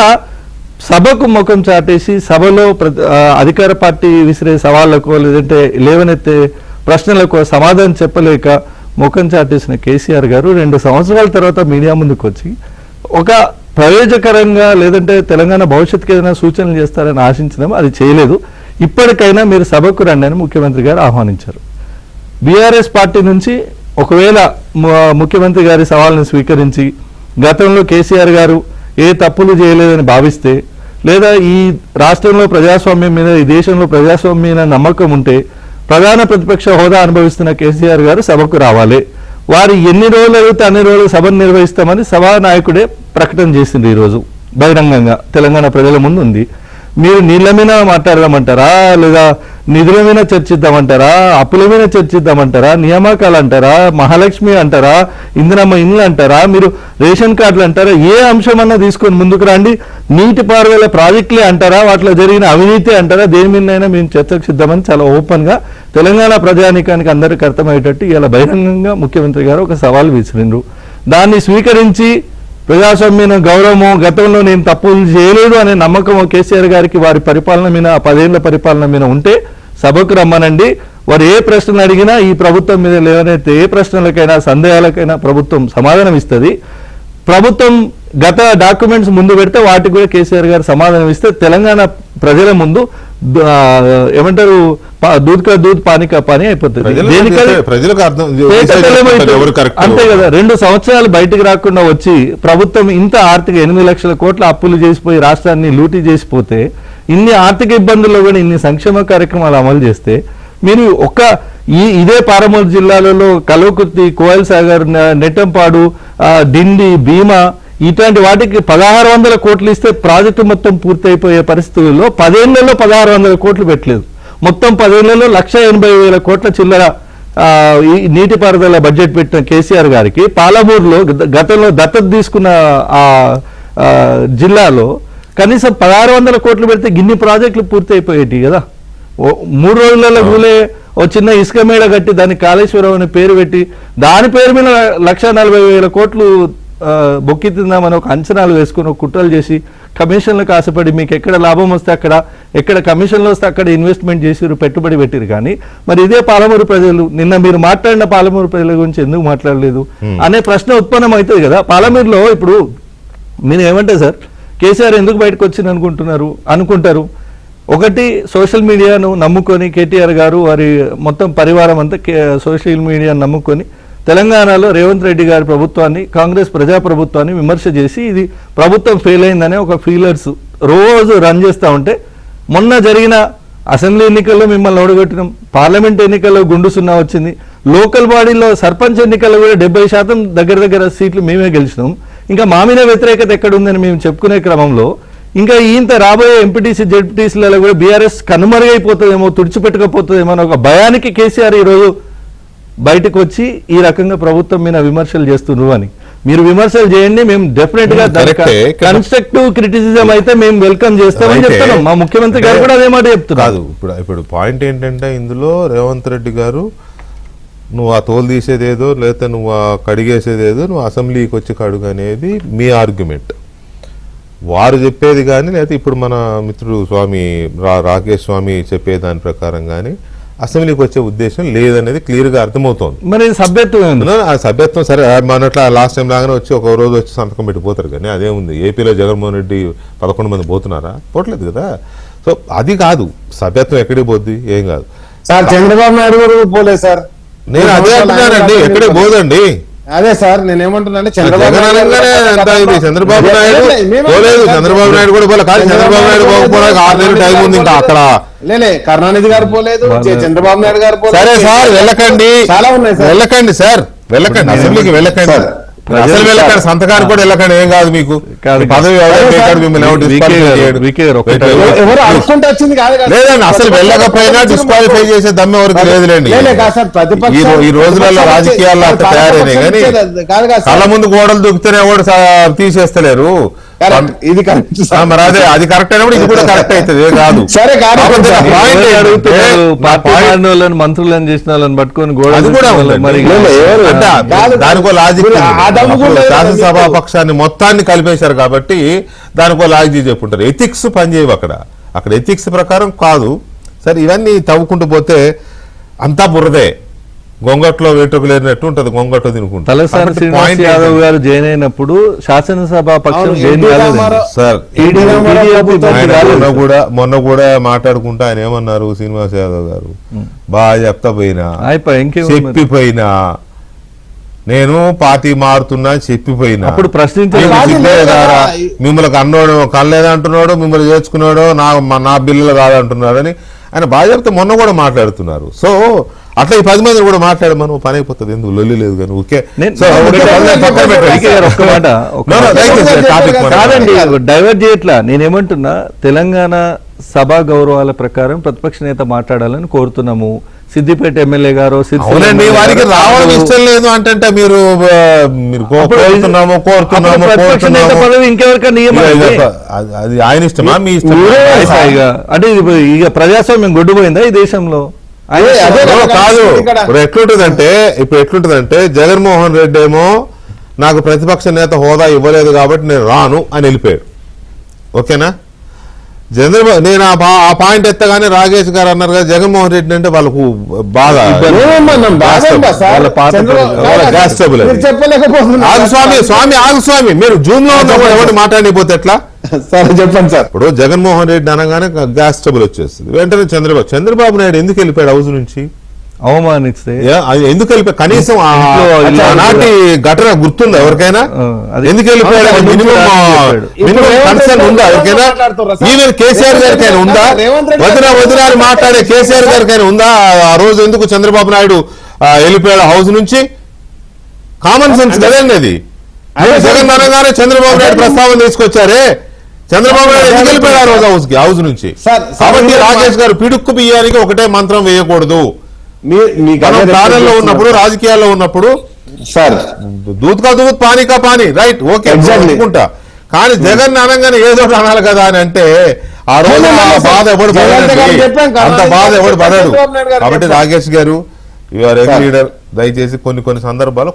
[SPEAKER 4] సభకు ముఖం చాటేసి సభలో అధికార పార్టీ విసిరే సవాళ్లకు లేదంటే లేవనెత్తే ప్రశ్నలకు సమాధానం చెప్పలేక ముఖం చాటేసిన కేసీఆర్ గారు 2 సంవత్సరాల తర్వాత మీడియా ముందుకు వచ్చి ఒక ప్రయోజకరంగా లేదంటే తెలంగాణ భవిష్యత్తుకి ఏదైనా సూచనలు చేస్తారని ఆశించినాము, అది చేయలేదు. ఇప్పటికైనా మీరు సభకు రండి అని ముఖ్యమంత్రి గారు ఆహ్వానించారు. బీఆర్ఎస్ పార్టీ నుంచి ఒకవేళ ముఖ్యమంత్రి గారి సవాల్ని స్వీకరించి గతంలో కేసీఆర్ గారు ఏ తప్పులు చేయలేదని భావిస్తే, లేదా ఈ రాష్ట్రంలో ప్రజాస్వామ్యం మీద ఈ దేశంలో ప్రజాస్వామ్యం మీద నమ్మకం ఉంటే ప్రధాన ప్రతిపక్ష హోదా అనుభవిస్తున్న కేసీఆర్ గారు సభకు రావాలి. వారు ఎన్ని రోజులు అడిగితే అన్ని రోజులు సభను నిర్వహిస్తామని సభానాయకుడే ప్రకటన చేసింది. ఈరోజు బహిరంగంగా తెలంగాణ ప్రజల ముందు ఉంది. మీరు నీళ్ల మీద మాట్లాడదామంటారా, లేదా నిధుల మీద చర్చిద్దామంటారా, అప్పుల మీద చర్చిద్దామంటారా, నియామకాలు అంటారా, మహాలక్ష్మి అంటారా, ఇందిరమ్మ ఇండ్లు అంటారా, మీరు రేషన్ కార్డులు అంటారా, ఏ అంశం అన్నా తీసుకొని ముందుకు రండి. నీటిపారుదల ప్రాజెక్టులే అంటారా, వాటిలో జరిగిన అవినీతి అంటారా, దేని మీదైనా మేము చర్చకు సిద్ధమని చాలా ఓపెన్ గా తెలంగాణ ప్రజానీకానికి అందరికీ అర్థమయ్యేటట్టు ఇలా బహిరంగంగా ముఖ్యమంత్రి గారు ఒక సవాల్ విసిరిండ్రు. దాన్ని స్వీకరించి ప్రజాస్వామ్య గౌరవము, గతంలో నేను తప్పులు చేయలేదు అనే నమ్మకం కేసీఆర్ గారికి వారి పరిపాలన మీద 10 ఏళ్ల పరిపాలన మీద ఉంటే సభకు రమ్మనండి. వారు ఏ ప్రశ్నలు అడిగినా ఈ ప్రభుత్వం మీద లేవనైతే ఏ ప్రశ్నలకైనా సందేహాలకైనా ప్రభుత్వం సమాధానం ఇస్తుంది. ప్రభుత్వం గత డాక్యుమెంట్స్ ముందు పెడితే వాటికి కూడా కేసీఆర్ గారు సమాధానం ఇస్తే తెలంగాణ ప్రజల ముందు ఏమంటారు దూద్ కా దూద్ పానీ కా పానీ అయిపోతుంది. అంతే కదా. 2 సంవత్సరాలు బయటకు రాకుండా వచ్చి ప్రభుత్వం ఇంత ఆర్థిక 8 లక్షల కోట్ల అప్పులు చేసిపోయి రాష్ట్రాన్ని లూటీ చేసిపోతే, ఇన్ని ఆర్థిక ఇబ్బందుల్లో కూడా ఇన్ని సంక్షేమ కార్యక్రమాలు అమలు చేస్తే, మీరు ఇదే పాలమూరు జిల్లాలలో కల్వకుర్తి, కోయల్ సాగర్, నెట్టంపాడు, డిండి, భీమా ఇట్లాంటి వాటికి 1600 కోట్లు ఇస్తే ప్రాజెక్టు మొత్తం పూర్తయిపోయే పరిస్థితుల్లో 10 ఏళ్లలో 1600 కోట్లు పెట్టలేదు. మొత్తం 10 ఏళ్లలో 1,80,000 కోట్ల చిల్లర ఈ నీటిపారుదల బడ్జెట్ పెట్టిన కేసీఆర్ గారికి పాలమూరులో గతంలో దత్తత తీసుకున్న జిల్లాలో కనీసం 1600 కోట్లు పెడితే గిన్ని ప్రాజెక్టులు పూర్తి అయిపోయేటి కదా. 3 రోజులలో కూలే ఓ చిన్న ఇసుక మేడ కట్టి దానికి కాళేశ్వరం అనే పేరు పెట్టి దాని పేరు మీద 1,40,000 కోట్లు బొక్కితుందామని ఒక అంచనాలు వేసుకుని ఒక కుట్రలు చేసి కమిషన్లకు ఆశపడి మీకు ఎక్కడ లాభం వస్తే అక్కడ, ఎక్కడ కమిషన్లు వస్తే అక్కడ ఇన్వెస్ట్మెంట్ చేసిరు, పెట్టుబడి పెట్టిరు. కానీ మరి ఇదే పాలమూరు ప్రజలు నిన్న మీరు మాట్లాడిన పాలమూరు ప్రజల గురించి ఎందుకు మాట్లాడలేదు అనే ప్రశ్న ఉత్పన్నం అవుతుంది కదా. పాలమూరులో ఇప్పుడు మీరు ఏమంటే సార్ కేసీఆర్ ఎందుకు బయటకు వచ్చింది అనుకుంటారు. ఒకటి సోషల్ మీడియాను నమ్ముకొని కేటీఆర్ గారు వారి మొత్తం పరివారం అంతా సోషల్ మీడియాను నమ్ముకొని తెలంగాణలో రేవంత్ రెడ్డి గారి ప్రభుత్వాన్ని, కాంగ్రెస్ ప్రజాప్రభుత్వాన్ని విమర్శ చేసి ఇది ప్రభుత్వం ఫెయిల్ అయిందనే ఒక ఫీలర్స్ రోజు రన్ చేస్తూ ఉంటే, మొన్న జరిగిన అసెంబ్లీ ఎన్నికల్లో మిమ్మల్ని ఓడగొట్టినాం, పార్లమెంట్ ఎన్నికల్లో గుండు సున్నా వచ్చింది, లోకల్ బాడీలో సర్పంచ్ ఎన్నికల్లో కూడా 70% దగ్గర సీట్లు మేమే గెలిచినాం. ఇంకా మా మీద వ్యతిరేకత ఎక్కడుందని మేము చెప్పుకునే క్రమంలో ఇంకా ఇంత రాబోయే ఎంపీటీసీ జెడ్పీటీసీలలో కూడా బీఆర్ఎస్ కనుమరుగైపోతుందేమో, తుడిచిపెట్టకపోతుందేమో అని ఒక భయానికి కేసీఆర్ ఈరోజు బయటకు వచ్చి ఈ రకంగా ప్రభుత్వం మీద విమర్శలు చేస్తున్నారు అని. మీరు విమర్శలు చేయండి, మేము డెఫినెట్ గా కన్స్ట్రక్టివ్ క్రిటిసిజం అయితే మేము వెల్కమ్ చేస్తామని చెప్తున్నాం. మా ముఖ్యమంత్రి గారు కూడా అదే మాట చెప్తున్నారు.
[SPEAKER 1] ఇప్పుడు పాయింట్ ఏంటంటే ఇందులో రేవంత్ రెడ్డి గారు నువ్వు ఆ తోలు తీసేదేదో లేకపోతే నువ్వు ఆ కడిగేసేదేదో నువ్వు అసెంబ్లీకి వచ్చి కడుగు అనేది మీ ఆర్గ్యుమెంట్. వారు చెప్పేది కానీ లేకపోతే ఇప్పుడు మన మిత్రుడు రాకేష్ స్వామి చెప్పే దాని ప్రకారం కానీ అసెంబ్లీకి వచ్చే ఉద్దేశం లేదనేది క్లియర్ గా అర్థమవుతోంది.
[SPEAKER 4] మరి సభ్యత్వం
[SPEAKER 1] ఆ సభ్యత్వం సరే మనట్లా లాస్ట్ టైం లాగానే వచ్చి ఒక రోజు వచ్చి సంతకం పెట్టిపోతారు. కానీ అదేముంది, ఏపీలో జగన్మోహన్ రెడ్డి 11 మంది పోతున్నారా? పోవట్లేదు కదా. సో అది కాదు, సభ్యత్వం ఎక్కడికి పోద్ది, ఏం కాదు
[SPEAKER 2] సార్. చంద్రబాబు నాయుడు గారు పోలేదు సార్.
[SPEAKER 1] నేను అదే అంటున్నానండి, ఎక్కడికి పోదండి.
[SPEAKER 2] అదే సార్ నేనేమంటున్నాను
[SPEAKER 1] జగన్ అనగానే ఎంత ఇది చంద్రబాబు నాయుడు పోలేదు, చంద్రబాబు నాయుడు కూడా పోలే, కానీ చంద్రబాబు నాయుడు పోకపోవడానికి 6 నెలలు టైం ఉంది ఇంకా అక్కడ.
[SPEAKER 2] లేలే కరుణానిధి గారు పోలేదు, చంద్రబాబు నాయుడు గారు పోలేదు.
[SPEAKER 1] సరే సార్ వెళ్ళకండి,
[SPEAKER 2] చాలా ఉన్నాయి సార్.
[SPEAKER 1] వెళ్ళకండి సార్, వెళ్ళకండి అసెంబ్లీకి వెళ్ళకండి, అసలు వెళ్ళకండి, సంతకానికి కూడా వెళ్ళకండి, ఏం కాదు మీకు
[SPEAKER 4] కాదు.
[SPEAKER 1] పదవి ఎవరైనా పెట్టాడు, మిమ్మల్ని ఎవరు disqualify చేయడు.
[SPEAKER 2] ఎవరు అనుకుంటే వచ్చింది కాదు కదా.
[SPEAKER 1] లేదండి, అసలు వెళ్ళకపోయినా డిస్క్వాలిఫై చేసే దమ్ము ఎవరికి లేదులేండి.
[SPEAKER 2] లేలే కాదు సార్, ప్రతిపక్షం
[SPEAKER 1] ఈ రోజులలో రాజకీయాల్లో అట్లా తయారైనాయి కానీ
[SPEAKER 2] కాదు కాదు
[SPEAKER 1] కళ్ళ
[SPEAKER 2] సార్.
[SPEAKER 1] ముందు గోడలు దూకితేనే ఎవడు తీసేస్తలేరు.
[SPEAKER 2] Correct. ఇది కరెక్ట్ సార్.
[SPEAKER 1] మరి అదే అది కరెక్ట్ అయినప్పుడు ఇది కూడా కరెక్ట్ అవుతుంది, ఏం కాదు.
[SPEAKER 2] సరే కాదు
[SPEAKER 1] కాకపోతే
[SPEAKER 2] సార్.
[SPEAKER 1] నా point ఏంటంటే, నా
[SPEAKER 4] పార్టీ
[SPEAKER 1] point-
[SPEAKER 4] మారిన వాళ్ళని మంత్రులను చేసిన వాళ్ళని పట్టుకొని గోడ
[SPEAKER 1] అది కూడా ఉంది.
[SPEAKER 4] మరి
[SPEAKER 2] లేదు, ఎవరు?
[SPEAKER 1] అంటే
[SPEAKER 2] కాదు.
[SPEAKER 1] దానికో లాజిక్
[SPEAKER 2] మీరు ఆ దమ్ము కూడా లేదు.
[SPEAKER 1] శాసనసభా పక్షాన్ని మొత్తాన్ని కలిపేశారు కాబట్టి దానికో లాజిక్ చెప్పుంటారు. ఎథిక్స్ పనిచేయవు అక్కడ ఎథిక్స్ ప్రకారం కాదు. సరే ఇవన్నీ తవ్వుకుంటూ పోతే అంతా బురదే, గొంగట్లో వేటుకు లేనట్టు ఉంటది, గొంగట్లో తినుకుంటా.
[SPEAKER 4] తలసాని శ్రీనివాస్ యాదవ్ గారు జైన్ అయినప్పుడు శాసనసభ పక్షం
[SPEAKER 2] అవును,
[SPEAKER 4] జైన్
[SPEAKER 2] ఎన్టీ
[SPEAKER 4] కాలేదు
[SPEAKER 2] రామారావు-
[SPEAKER 1] సార్
[SPEAKER 2] ఈడీ రామారావు ప్రభుత్వం
[SPEAKER 1] ఆయన
[SPEAKER 2] రాలేదు.
[SPEAKER 1] మొన్న కూడా మాట్లాడుకుంటా ఆయన ఏమన్నారు, శ్రీనివాస్ యాదవ్ గారు బాగా చెప్తా పోయినా,
[SPEAKER 4] అయిపోయి ఇంకేం
[SPEAKER 1] చెప్పిపోయినా, నేను పార్టీ మారుతున్నా అని చెప్పిపోయినా,
[SPEAKER 4] అప్పుడు ప్రశ్నించే
[SPEAKER 1] మీకు
[SPEAKER 2] కాదు,
[SPEAKER 1] సిగ్గే
[SPEAKER 2] లేదు
[SPEAKER 1] కాదా?
[SPEAKER 2] కదా.
[SPEAKER 1] మిమ్మల్ని కన్నోడు కనలేదంటున్నాడు, మిమ్మల్ని చేర్చుకున్నాడు, నా బిల్లులు కాదంటున్నాడని ఆయన బాగా చెప్తే మొన్న కూడా మాట్లాడుతున్నారు. సో అట్లా ఈ 10 మంది కూడా మాట్లాడమను, పని అయిపోతుంది, ఎందుకు లొల్లి లేదు కానీ. ఓకే
[SPEAKER 4] నేను-
[SPEAKER 1] సో ఓకే, పక్కన పెట్టండి.
[SPEAKER 4] వికే గారు ఒక్క మాట, ఒక్క
[SPEAKER 1] No, no,
[SPEAKER 4] మాట.
[SPEAKER 1] దయచేసి topic మాట్లాడండి.
[SPEAKER 4] కాదండి డైవర్ట్ చేయట్లా. నేనేమంటున్నా, తెలంగాణ సభా గౌరవాల ప్రకారం ప్రతిపక్ష నేత మాట్లాడాలని కోరుతున్నాము. సిద్దిపేట ఎమ్మెల్యే గారు
[SPEAKER 1] అవునండి, వారికి రావడం ఇష్టం లేదు అంటే మీరు కోరుతున్నాము
[SPEAKER 4] ప్రతిపక్ష నేత పదవి ఇంకెవరికైనా నియమం
[SPEAKER 1] అది ఆయన ఇష్టమా మీ ఇష్టం?
[SPEAKER 4] అంటే ఇక ప్రజాస్వామ్యం గొడ్డుపోయిందా ఈ దేశంలో?
[SPEAKER 2] అదే
[SPEAKER 1] కాదు.
[SPEAKER 2] ఇక్కడ-
[SPEAKER 1] ఇప్పుడు ఎట్లుంటదంటే జగన్మోహన్ రెడ్డి ఏమో నాకు ప్రతిపక్ష నేత హోదా ఇవ్వలేదు కాబట్టి నేను రాను అని వెళ్ళిపోయాడు. ఓకేనా? చంద్రబాబు నేను ఆ పాయింట్ ఎత్తగానే రాకేష్ గారు అన్నారు కదా, జగన్మోహన్ రెడ్డి అంటే వాళ్ళకు బాగా
[SPEAKER 4] వాళ్ళ పాత
[SPEAKER 1] గ్యాస్ ట్రబుల్ అది.
[SPEAKER 2] చెప్పలేకపోతున్నా
[SPEAKER 1] స్వామి మీరు జూమ్ లో ఉన్నప్పుడు ఎవరిని మాట్లాడిపోతే ఎట్లా?
[SPEAKER 2] సరే చెప్పండి సార్.
[SPEAKER 1] ఇప్పుడు జగన్మోహన్ రెడ్డి అనగానే గ్యాస్ ట్రబుల్ వచ్చేస్తుంది. వెంటనే చంద్రబాబు నాయుడు ఎందుకు వెళ్ళిపోయాడు హౌస్ నుంచి?
[SPEAKER 4] అవమానిస్తే
[SPEAKER 1] అది ఎందుకు వెళ్ళిపోయాడు? కనీసం
[SPEAKER 4] ఇంట్లో
[SPEAKER 1] ఆనాటి ఘటన గుర్తుందా ఎవరికైనా?
[SPEAKER 4] అదే.
[SPEAKER 1] ఎందుకు వెళ్ళిపోయాడు?
[SPEAKER 4] అవును,
[SPEAKER 1] మినిమం
[SPEAKER 2] ఇప్పుడు
[SPEAKER 1] కన్సర్న్ ఉందా ఎవరికైనా?
[SPEAKER 2] మాట్లాడుతుర్రా సార్?
[SPEAKER 1] ఈవెన్ కేసీఆర్ గారికైనా ఉందా?
[SPEAKER 2] రేవంత్ రెడ్డి
[SPEAKER 1] వదిన అని మాట్లాడే కేసీఆర్ గారికైనా ఉందా? ఆ రోజు ఎందుకు చంద్రబాబు నాయుడు వెళ్ళిపోయాడు హౌస్ నుంచి? కామన్ సెన్స్ కదండి అది. జగన్ అనగానే చంద్రబాబు నాయుడు ప్రస్తావన తీసుకొచ్చారే, చంద్రబాబు నాయుడు ఎందుకు వెళ్ళిపోయాడు ఆ రోజు హౌస్ నుంచి? కాబట్టి రాకేష్ గారు పిడుక్కు బియ్యానికి ఒకటే మంత్రం వేయకూడదు. మనం ప్రాణంలో ఉన్నప్పుడు, రాజకీయాల్లో ఉన్నప్పుడు
[SPEAKER 2] సార్
[SPEAKER 1] దూత్ కా దూత్ పానీ కా పానీ, రైట్, ఓకే అనుకుంటా. కానీ జగన్ అనగానే ఏదో ఒకటి అనాలి కదా అని అంటే ఆ రోజు ఆ బాధ ఎవడు పడడండి, అంత బాధ ఎవడు పడడు. కాబట్టి రాకేష్ గారు యువర్ ఎగ్ లీడర్, దయచేసి కొన్ని సందర్భాల్లో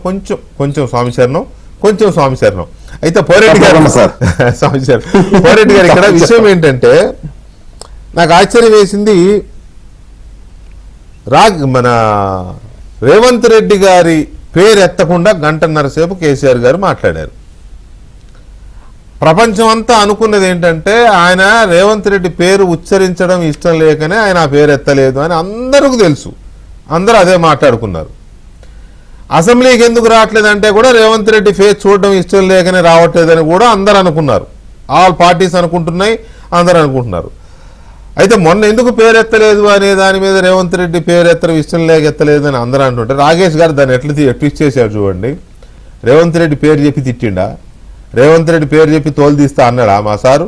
[SPEAKER 1] కొంచెం స్వామి శరణం. అయితే పోరెడ్డి గారు పోరెడ్డి గారు ఇక్కడ విషయం ఏంటంటే నాకు ఆశ్చర్యం వేసింది, మన రేవంత్ రెడ్డి గారి పేరు ఎత్తకుండా గంటన్నర సేపు కేసీఆర్ గారు మాట్లాడారు. ప్రపంచం అంతా అనుకున్నది ఏంటంటే ఆయన రేవంత్ రెడ్డి పేరు ఉచ్చరించడం ఇష్టం లేకనే ఆయన ఆ పేరు ఎత్తలేదు అని అందరికీ తెలుసు. అందరూ అదే మాట్లాడుకున్నారు. అసెంబ్లీకి ఎందుకు రావట్లేదంటే కూడా రేవంత్ రెడ్డి ఫేస్ చూడడం ఇష్టం లేకనే రావట్లేదని కూడా అందరు అనుకున్నారు. ఆల్ పార్టీస్ అనుకుంటున్నాయి, అందరు అనుకుంటున్నారు. అయితే మొన్న ఎందుకు పేరు ఎత్తలేదు అనే దాని మీద రేవంత్ రెడ్డి పేరు ఎత్తడం ఇష్టం లేక ఎత్తలేదు అని అందరూ అంటుంటే రాకేష్ గారు దాన్ని ఎట్లా ట్విస్ట్ చేశారు చూడండి. రేవంత్ రెడ్డి పేరు చెప్పి తిట్టిండా? రేవంత్ రెడ్డి పేరు చెప్పి తోలు తీస్తా అన్నాడా మా సారు?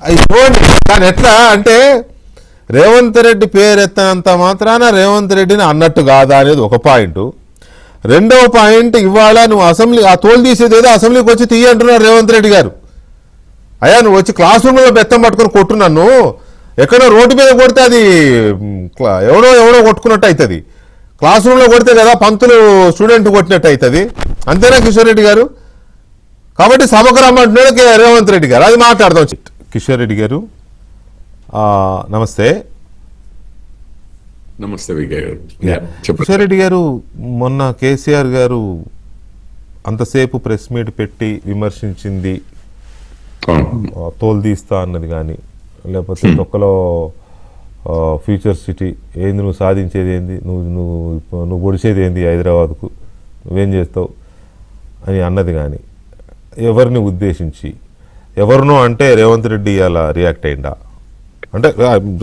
[SPEAKER 1] అది చూడండి. కానీ ఎట్లా అంటే రేవంత్ రెడ్డి పేరు ఎత్తనంత మాత్రాన రేవంత్ రెడ్డిని అన్నట్టు కాదా అనేది ఒక పాయింట్. రెండవ పాయింట్, ఇవాళ నువ్వు అసెంబ్లీ ఆ తోలు తీసేది ఏదో అసెంబ్లీకి వచ్చి తీయ అంటున్నారు రేవంత్ రెడ్డి గారు. అయ్యా నువ్వు వచ్చి క్లాస్ రూమ్లో బెత్తం పట్టుకొని కొట్టు, నన్ను ఎక్కడో రోడ్డు మీద కొడితే అది ఎవడో కొట్టుకున్నట్టు అవుతుంది. క్లాస్ రూమ్లో కొడితే కదా పంతులు స్టూడెంట్ కొట్టినట్టు అవుతుంది. అంతేనా కిషోర్ రెడ్డి గారు? కాబట్టి సభకు రమ్మంటున్నాడు రేవంత్ రెడ్డి గారు, అది మాట్లాడదాం. కిషోర్ రెడ్డి గారు నమస్తే.
[SPEAKER 5] నమస్తే విజయ్ గారు.
[SPEAKER 1] కిషోర్ రెడ్డి గారు, మొన్న కేసీఆర్ గారు అంతసేపు ప్రెస్ మీట్ పెట్టి విమర్శించింది తోలు తీస్తా అన్నది కానీ, లేకపోతే తొక్కలో ఫ్యూచర్ సిటీ ఏంది, నువ్వు సాధించేది ఏంది, నువ్వు పొడిచేది ఏంది హైదరాబాద్కు, నువ్వేం చేస్తావు అని అన్నది కానీ ఎవరిని ఉద్దేశించి ఎవరినో అంటే రేవంత్ రెడ్డి అలా రియాక్ట్ అయిందా అంటే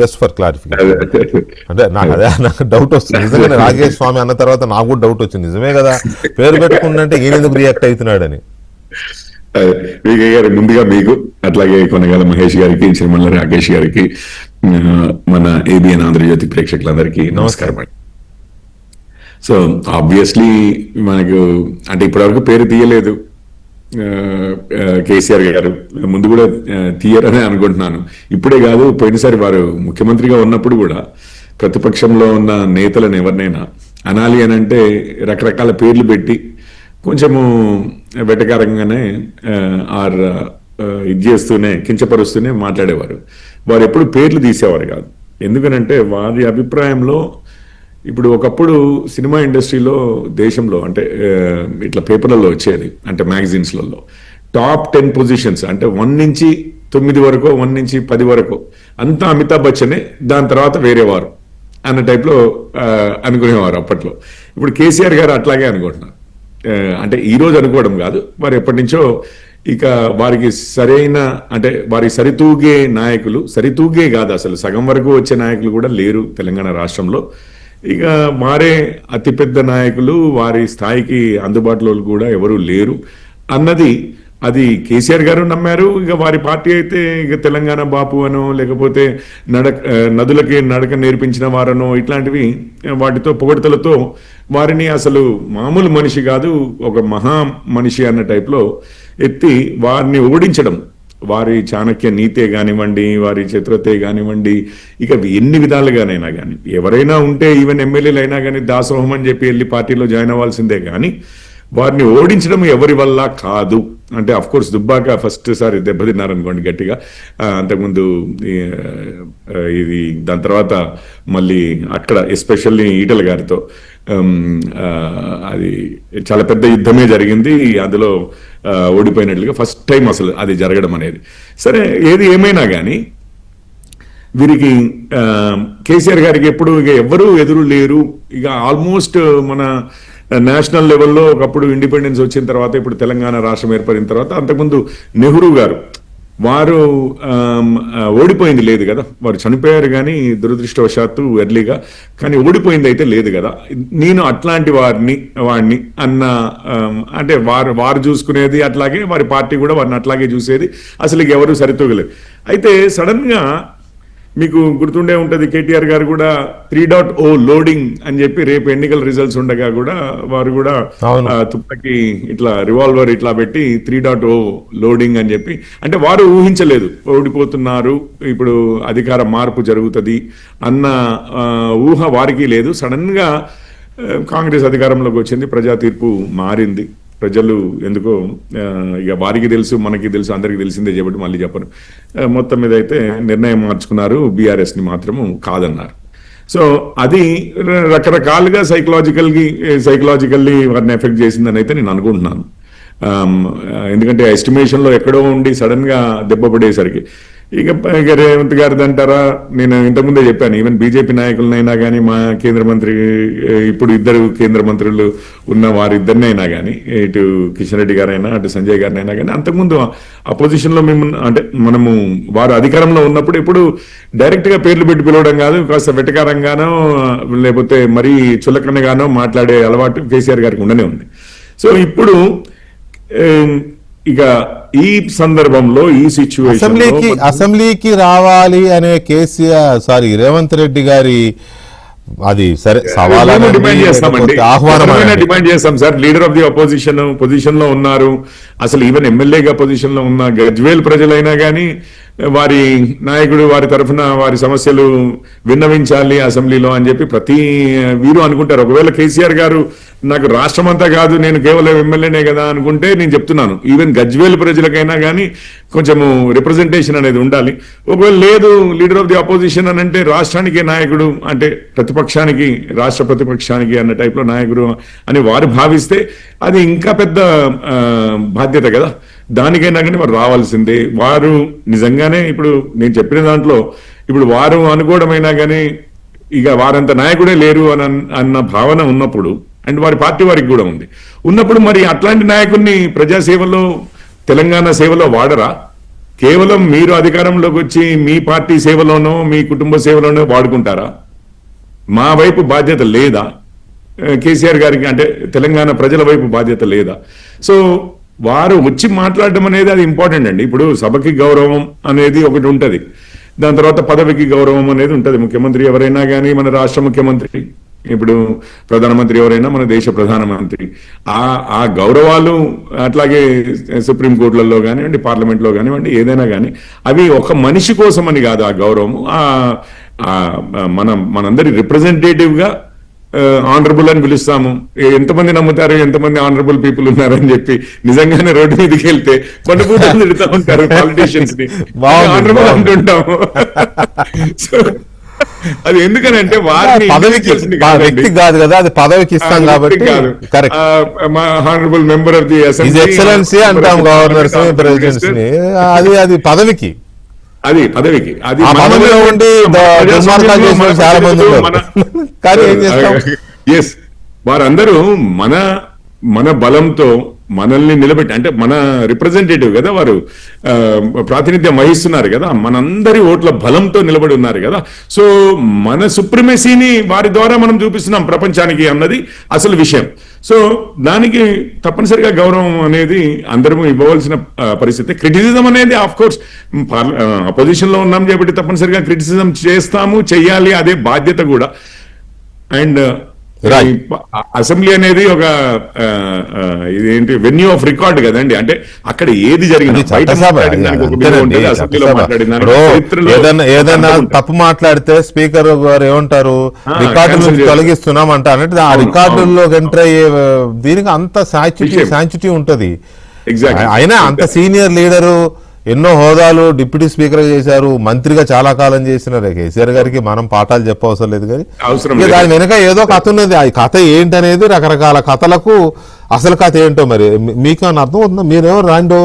[SPEAKER 1] జస్ట్ ఫర్ క్లారిఫికేషన్. అంటే నాకు డౌట్ వస్తుంది నిజంగానే. రాకేష్ స్వామి అన్న తర్వాత నాకు కూడా డౌట్ వచ్చింది, నిజమే కదా పేరు పెట్టుకుంటే ఈయన ఎందుకు రియాక్ట్ అవుతున్నాడని.
[SPEAKER 5] విజయ్ గారు, ముందుగా మీకు, అట్లాగే కొనగల మహేష్ గారికి, చిరుమల రాకేష్ గారికి, మన ఏబిఎన్ ఆంధ్రజ్యోతి ప్రేక్షకులందరికీ నమస్కారం అండి. సో ఆబ్వియస్లీ మనకు అంటే ఇప్పటివరకు పేరు తీయలేదు కేసీఆర్ గారు, ముందు కూడా తీయరని అనుకుంటున్నాను. ఇప్పుడే కాదు, పోయినసారి వారు ముఖ్యమంత్రిగా ఉన్నప్పుడు కూడా ప్రతిపక్షంలో ఉన్న నేతలను ఎవరినైనా అనాలి అని అంటే రకరకాల పేర్లు పెట్టి కొంచెము వెటకారంగానే ఇది చేస్తూనే కించపరుస్తూనే మాట్లాడేవారు. వారు ఎప్పుడు పేర్లు తీసేవారు కాదు. ఎందుకనంటే వారి అభిప్రాయంలో ఇప్పుడు ఒకప్పుడు సినిమా ఇండస్ట్రీలో దేశంలో అంటే ఇట్లా పేపర్లలో వచ్చేది, అంటే మ్యాగజైన్స్లలో టాప్ 10 పొజిషన్స్ అంటే 1 నుంచి 9 వరకు, 1 నుంచి 10 వరకు అంతా అమితాబ్ బచ్చనే, దాని తర్వాత వేరేవారు అన్న టైప్లో అనుకునేవారు అప్పట్లో. ఇప్పుడు కేసీఆర్ గారు అట్లాగే అనుకుంటున్నారు. అంటే ఈ రోజు అనుకోవడం కాదు, వారు ఎప్పటి నుంచో ఇక వారికి సరైన అంటే వారి సరితూగే నాయకులు, సరితూగే కాదు అసలు సగం వరకు వచ్చే నాయకులు కూడా లేరు తెలంగాణ రాష్ట్రంలో. ఇక వారే అతిపెద్ద నాయకులు, వారి స్థాయికి అందుబాటులో కూడా ఎవరు లేరు అన్నది అది కేసీఆర్ గారు నమ్మారు. ఇక వారి పార్టీ అయితే ఇక తెలంగాణ బాపు అనో లేకపోతే నదులకి నడక నేర్పించిన వారనో ఇట్లాంటివి వాటితో పొగడతలతో వారిని అసలు మామూలు మనిషి కాదు, ఒక మహా మనిషి అన్న టైప్లో ఎత్తి వారిని ఓడించడం, వారి చాణక్య నీతే కానివ్వండి, వారి చతురతే కానివ్వండి, ఇక ఎన్ని విధాలుగానైనా కానీ ఎవరైనా ఉంటే ఈవెన్ ఎమ్మెల్యేలు అయినా కానీ దాసోహం అని చెప్పి వెళ్ళి పార్టీలో జాయిన్ అవ్వాల్సిందే కానీ వారిని ఓడించడం ఎవరి వల్ల కాదు. అంటే అఫ్ కోర్స్ దుబ్బాక ఫస్ట్ సారి దెబ్బతిన్నారనుకోండి గట్టిగా, అంతకుముందు ఇది దాని తర్వాత మళ్ళీ అక్కడ ఎస్పెషల్లీ ఈటల గారితో అది చాలా పెద్ద యుద్ధమే జరిగింది. అందులో ఓడిపోయినట్లుగా ఫస్ట్ టైం అసలు అది జరగడం అనేది. సరే, ఏది ఏమైనా కానీ వీరికి కేసీఆర్ గారికి ఎప్పుడు ఇక ఎవ్వరూ ఎదురు లేరు. ఇక ఆల్మోస్ట్ మన నేషనల్ లెవెల్లో ఒకప్పుడు ఇండిపెండెన్స్ వచ్చిన తర్వాత, ఇప్పుడు తెలంగాణ రాష్ట్రం ఏర్పడిన తర్వాత, అంతకుముందు నెహ్రూ గారు వారు ఓడిపోయింది లేదు కదా, వారు చనిపోయారు కానీ దురదృష్టవశాత్తు ఎర్లీగా, కానీ ఓడిపోయింది అయితే లేదు కదా. నేను అట్లాంటి వాడిని అన్న అంటే వారు చూసుకునేది అట్లాగే, వారి పార్టీ కూడా వారిని అట్లాగే చూసేది, అసలు ఎవరు సరితూగలేదు. అయితే సడన్ గా మీకు గుర్తుండే ఉంటుంది, కేటీఆర్ గారు కూడా 3.0 లోడింగ్ అని చెప్పి రేపు ఎన్నికల రిజల్ట్స్ ఉండగా కూడా వారు కూడా తుప్పకి ఇట్లా రివాల్వర్ ఇట్లా పెట్టి 3.0 లోడింగ్ అని చెప్పి, అంటే వారు ఊహించలేదు ఓడిపోతున్నారు, ఇప్పుడు అధికార మార్పు జరుగుతుంది అన్న ఊహ వారికి లేదు. సడన్ గా కాంగ్రెస్ అధికారంలోకి వచ్చింది, ప్రజా తీర్పు మారింది. ప్రజలు ఎందుకో ఇక వారికి తెలుసు, మనకి తెలుసు, అందరికీ తెలిసిందే చెప్పి మళ్ళీ చెప్పను, మొత్తం మీద అయితే నిర్ణయం మార్చుకున్నారు, బీఆర్ఎస్ని మాత్రము కాదన్నారు. సో అది రకరకాలుగా సైకలాజికల్లీ వారిని ఎఫెక్ట్ చేసిందని అయితే నేను అనుకుంటున్నాను. ఎందుకంటే ఎస్టిమేషన్లో ఎక్కడో ఉండి సడన్ గా దెబ్బ పడేసరికి ఇక రేవంత్ గారిది అంటారా, నేను ఇంతకుముందే చెప్పాను, ఈవెన్ బీజేపీ నాయకులనైనా కానీ మా కేంద్ర మంత్రి, ఇప్పుడు 2 కేంద్ర మంత్రులు ఉన్న వారిద్దరినైనా కానీ, ఇటు కిషన్ రెడ్డి గారైనా అటు సంజయ్ గారినైనా కానీ, అంతకుముందు అపోజిషన్ లో మనము వారు అధికారంలో ఉన్నప్పుడు ఇప్పుడు డైరెక్ట్ గా పేర్లు పెట్టి పిలవడం కాదు, కాస్త వెటకారంగానో లేకపోతే మరీ చులకనగానో మాట్లాడే అలవాటు కేసీఆర్ గారికి ఉండనే ఉంది. సో ఇప్పుడు ఇక ఈ సందర్భంలో ఈ సిచ్యువేషన్
[SPEAKER 1] అసెంబ్లీకి రావాలి అనే రేవంత్ రెడ్డి గారి అది సరే సవాలను
[SPEAKER 5] డిమాండ్ చేస్తామండి, డిమాండ్ చేస్తాం sir. Leader of the opposition position లో ఉన్నారు, అసలు ఈవెన్ ఎమ్మెల్యేగా పొజిషన్ లో ఉన్న గజ్వేల్ ప్రజలైనా కానీ వారి నాయకుడు వారి తరఫున వారి సమస్యలు విన్నవించాలి అసెంబ్లీలో అని చెప్పి ప్రతి వీరు అనుకుంటారు. ఒకవేళ కేసీఆర్ గారు నాకు రాష్ట్రం అంతా కాదు, నేను కేవలం ఎమ్మెల్యేనే కదా అనుకుంటే, నేను చెప్తున్నాను ఈవెన్ గజ్వేల్ ప్రజలకైనా కానీ కొంచెము రిప్రజెంటేషన్ అనేది ఉండాలి. ఒకవేళ లేదు లీడర్ ఆఫ్ ది అపోజిషన్ అని అంటే రాష్ట్రానికి నాయకుడు, అంటే ప్రతిపక్షానికి, రాష్ట్ర ప్రతిపక్షానికి అన్న టైప్లో నాయకుడు అని వారు భావిస్తే అది ఇంకా పెద్ద బాధ్యత కదా. దానికైనా కానీ వారు రావాల్సిందే. వారు నిజంగానే ఇప్పుడు నేను చెప్పిన దాంట్లో ఇప్పుడు వారు అనుకోవడమైనా కానీ ఇక వారంత నాయకుడే లేరు అన్న భావన ఉన్నప్పుడు, అండ్ వారి పార్టీ వారికి కూడా ఉంది. ఉన్నప్పుడు మరి అట్లాంటి నాయకుడిని ప్రజాసేవలో, తెలంగాణ సేవలో వాడరా? కేవలం మీరు అధికారంలోకి వచ్చి మీ పార్టీ సేవలోనో మీ కుటుంబ సేవలోనో వాడుకుంటారా? మా వైపు బాధ్యత లేదా? కేసీఆర్ గారికి అంటే తెలంగాణ ప్రజల వైపు బాధ్యత లేదా? సో వారు వచ్చి మాట్లాడడం అనేది అది ఇంపార్టెంట్ అండి. ఇప్పుడు సభకి గౌరవం అనేది ఒకటి ఉంటది, దాని తర్వాత పదవికి గౌరవం అనేది ఉంటది. ముఖ్యమంత్రి ఎవరైనా కానీ, మన రాష్ట్ర ముఖ్యమంత్రి, ఇప్పుడు ప్రధానమంత్రి ఎవరైనా మన దేశ ప్రధానమంత్రి, ఆ గౌరవాలు అట్లాగే సుప్రీంకోర్టులలో కానివ్వండి, పార్లమెంట్లో కానివ్వండి, ఏదైనా కానీ అవి ఒక మనిషి కోసం అని కాదు. ఆ గౌరవము మనందరి రిప్రజెంటేటివ్ గా ఆనరబుల్ అని పిలుస్తాము. ఎంతమంది నమ్ముతారు ఎంతమంది ఆనరబుల్ పీపుల్ ఉన్నారని చెప్పి నిజంగానే రోడ్డు మీదకి వెళ్తే పండుగూటలు తిడుతూ ఉంటారు పాలిటీషియన్స్ ని, ఆనరబుల్ అంటుంటాము. అది ఎందుకనంటే వారిని
[SPEAKER 1] వ్యక్తి కాదు కదా, అది పదవికి ఇస్తాం కాబట్టి
[SPEAKER 5] honourable member of the assembly
[SPEAKER 1] excellency అంటాం గవర్నర్స్ ప్రెసిడెంట్స్ ని, అది పదవికి,
[SPEAKER 5] అది పదవికి, అది
[SPEAKER 1] పదవిలో ఉండి చాలా మంది కానీ ఏం చేస్తాం.
[SPEAKER 5] ఎస్, వారందరూ మన బలంతో మనల్ని నిలబెట్టి, అంటే మన రిప్రజెంటేటివ్ కదా, వారు ప్రాతినిధ్యం వహిస్తున్నారు కదా, మనందరి ఓట్ల బలంతో నిలబడి ఉన్నారు కదా. సో మన సుప్రిమసీని వారి ద్వారా మనం చూపిస్తున్నాం ప్రపంచానికి అన్నది అసలు విషయం. సో దానికి తప్పనిసరిగా గౌరవం అనేది అందరూ ఇవ్వవలసిన పరిస్థితి. క్రిటిసిజం అనేది ఆఫ్ కోర్స్ అపోజిషన్ లో ఉన్నాం కాబట్టి తప్పనిసరిగా క్రిటిసిజం చేస్తాము, చెయ్యాలి, అదే బాధ్యత కూడా. అండ్ అసెంబ్లీ అనేది ఒక ఇదేంటి వెన్యూ ఆఫ్ రికార్డ్ కదండి. అంటే అక్కడ ఏది జరిగింది,
[SPEAKER 1] ఏదైనా తప్పు మాట్లాడితే స్పీకర్ గారు ఏమంటారు, రికార్డు నుంచి తొలగిస్తున్నాం అంట అంటే ఆ రికార్డుల్లోకి ఎంటర్ అయ్యే దీనికి అంత శాంచుటీ ఉంటది. అయినా అంత సీనియర్ లీడరు, ఎన్నో హోదాలు, డిప్యూటీ స్పీకర్ చేశారు, మంత్రిగా చాలా కాలం చేసిన కేసీఆర్ గారికి మనం పాఠాలు చెప్పవసరం లేదు. కానీ దాని వెనక ఏదో కథ ఉన్నది. ఆ కథ ఏంటనేది రకరకాల కథలకు అసలు కథ ఏంటో మరి మీకు అని అర్థం అవుతుందా? మీరేమో రెండో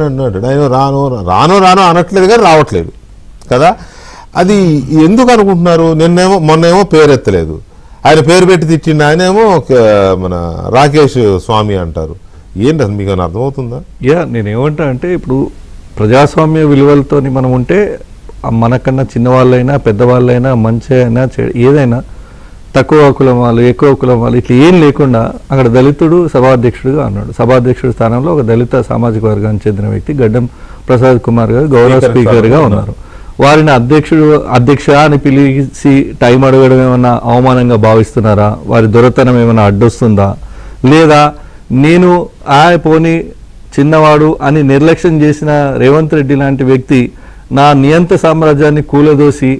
[SPEAKER 1] అన్నాడు, నేను రాను అనట్లేదు కానీ రావట్లేదు కదా. అది ఎందుకు అనుకుంటున్నారు? మొన్నేమో పేరెత్తలేదు, ఆయన పేరు పెట్టి తిట్టిండు, ఆయనేమో మన రాకేష్ స్వామి అంటారు. ఏంటి అసలు మీకు అని అర్థమవుతుందా?
[SPEAKER 4] నేనేమంటా అంటే, ఇప్పుడు ప్రజాస్వామ్య విలువలతో మనం ఉంటే మనకన్నా చిన్నవాళ్ళైనా పెద్దవాళ్ళైనా మంచి అయినా ఏదైనా తక్కువ కులం వాళ్ళు ఎక్కువ కులం వాళ్ళు ఇట్లా ఏం లేకుండా అక్కడ దళితుడు సభాధ్యక్షుడిగా అన్నాడు. సభాధ్యక్షుడి స్థానంలో ఒక దళిత సామాజిక వర్గానికి చెందిన వ్యక్తి గడ్డం ప్రసాద్ కుమార్ గారు గౌరవ స్పీకర్గా ఉన్నారు. వారిని అధ్యక్ష అని పిలిచి టైం అడగడం ఏమన్నా అవమానంగా భావిస్తున్నారా? వారి దొరతనం ఏమైనా అడ్డొస్తుందా? లేదా నేను పోనీ చిన్నవాడు అని నిర్లక్ష్యం చేసిన రేవంత్ రెడ్డి లాంటి వ్యక్తి నా నియంత సామ్రాజ్యాన్ని కూలదోసి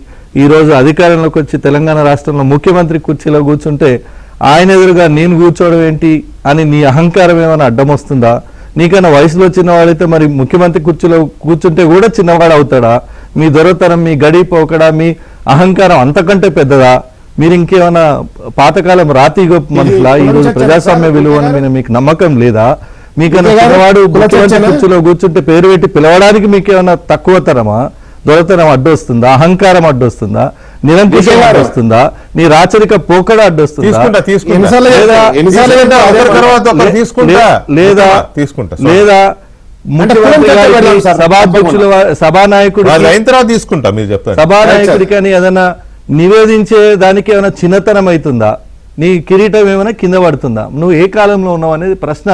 [SPEAKER 4] ఈరోజు అధికారంలోకి వచ్చి తెలంగాణ రాష్ట్రంలో ముఖ్యమంత్రి కుర్చీలో కూర్చుంటే ఆయన ఎదురుగా నేను కూర్చోవడం ఏంటి అని నీ అహంకారం ఏమైనా అడ్డం వస్తుందా? నీకన్నా వయసులో చిన్నవాడైతే మరి ముఖ్యమంత్రి కుర్చీలో కూర్చుంటే కూడా చిన్నవాడు అవుతాడా? మీ దొరతనం, మీ గడి పోకడా, మీ అహంకారం అంతకంటే పెద్దదా? మీరు ఇంకేమైనా పాతకాలం రాతి గొప్ప మనుషులా? ఈరోజు ప్రజాస్వామ్య విలువల మీద మీకు నమ్మకం లేదా? మీకన్నా చిన్నవాడు ముఖ్యమంత్రి కుర్చీలో కూర్చుంటే పేరు పెట్టి పిలవడానికి మీకేమైనా తక్కువ తరమా? దొరతనం అడ్డొస్తుందా? అహంకారం అడ్డొస్తుందా? నిరంకుశం అడ్డొస్తుందా? నీ రాచరిక పోకడ అడ్డొస్తుందా? లేదా సభాధ్యక్షుల సభానాయకుడు సభానాయకుడికి అని ఏదైనా నివేదించే దానికి ఏమైనా చిన్నతనం అవుతుందా? నీ కిరీటం ఏమైనా కింద పడుతుందా? నువ్వు ఏ కాలంలో ఉన్నావు అనేది ప్రశ్న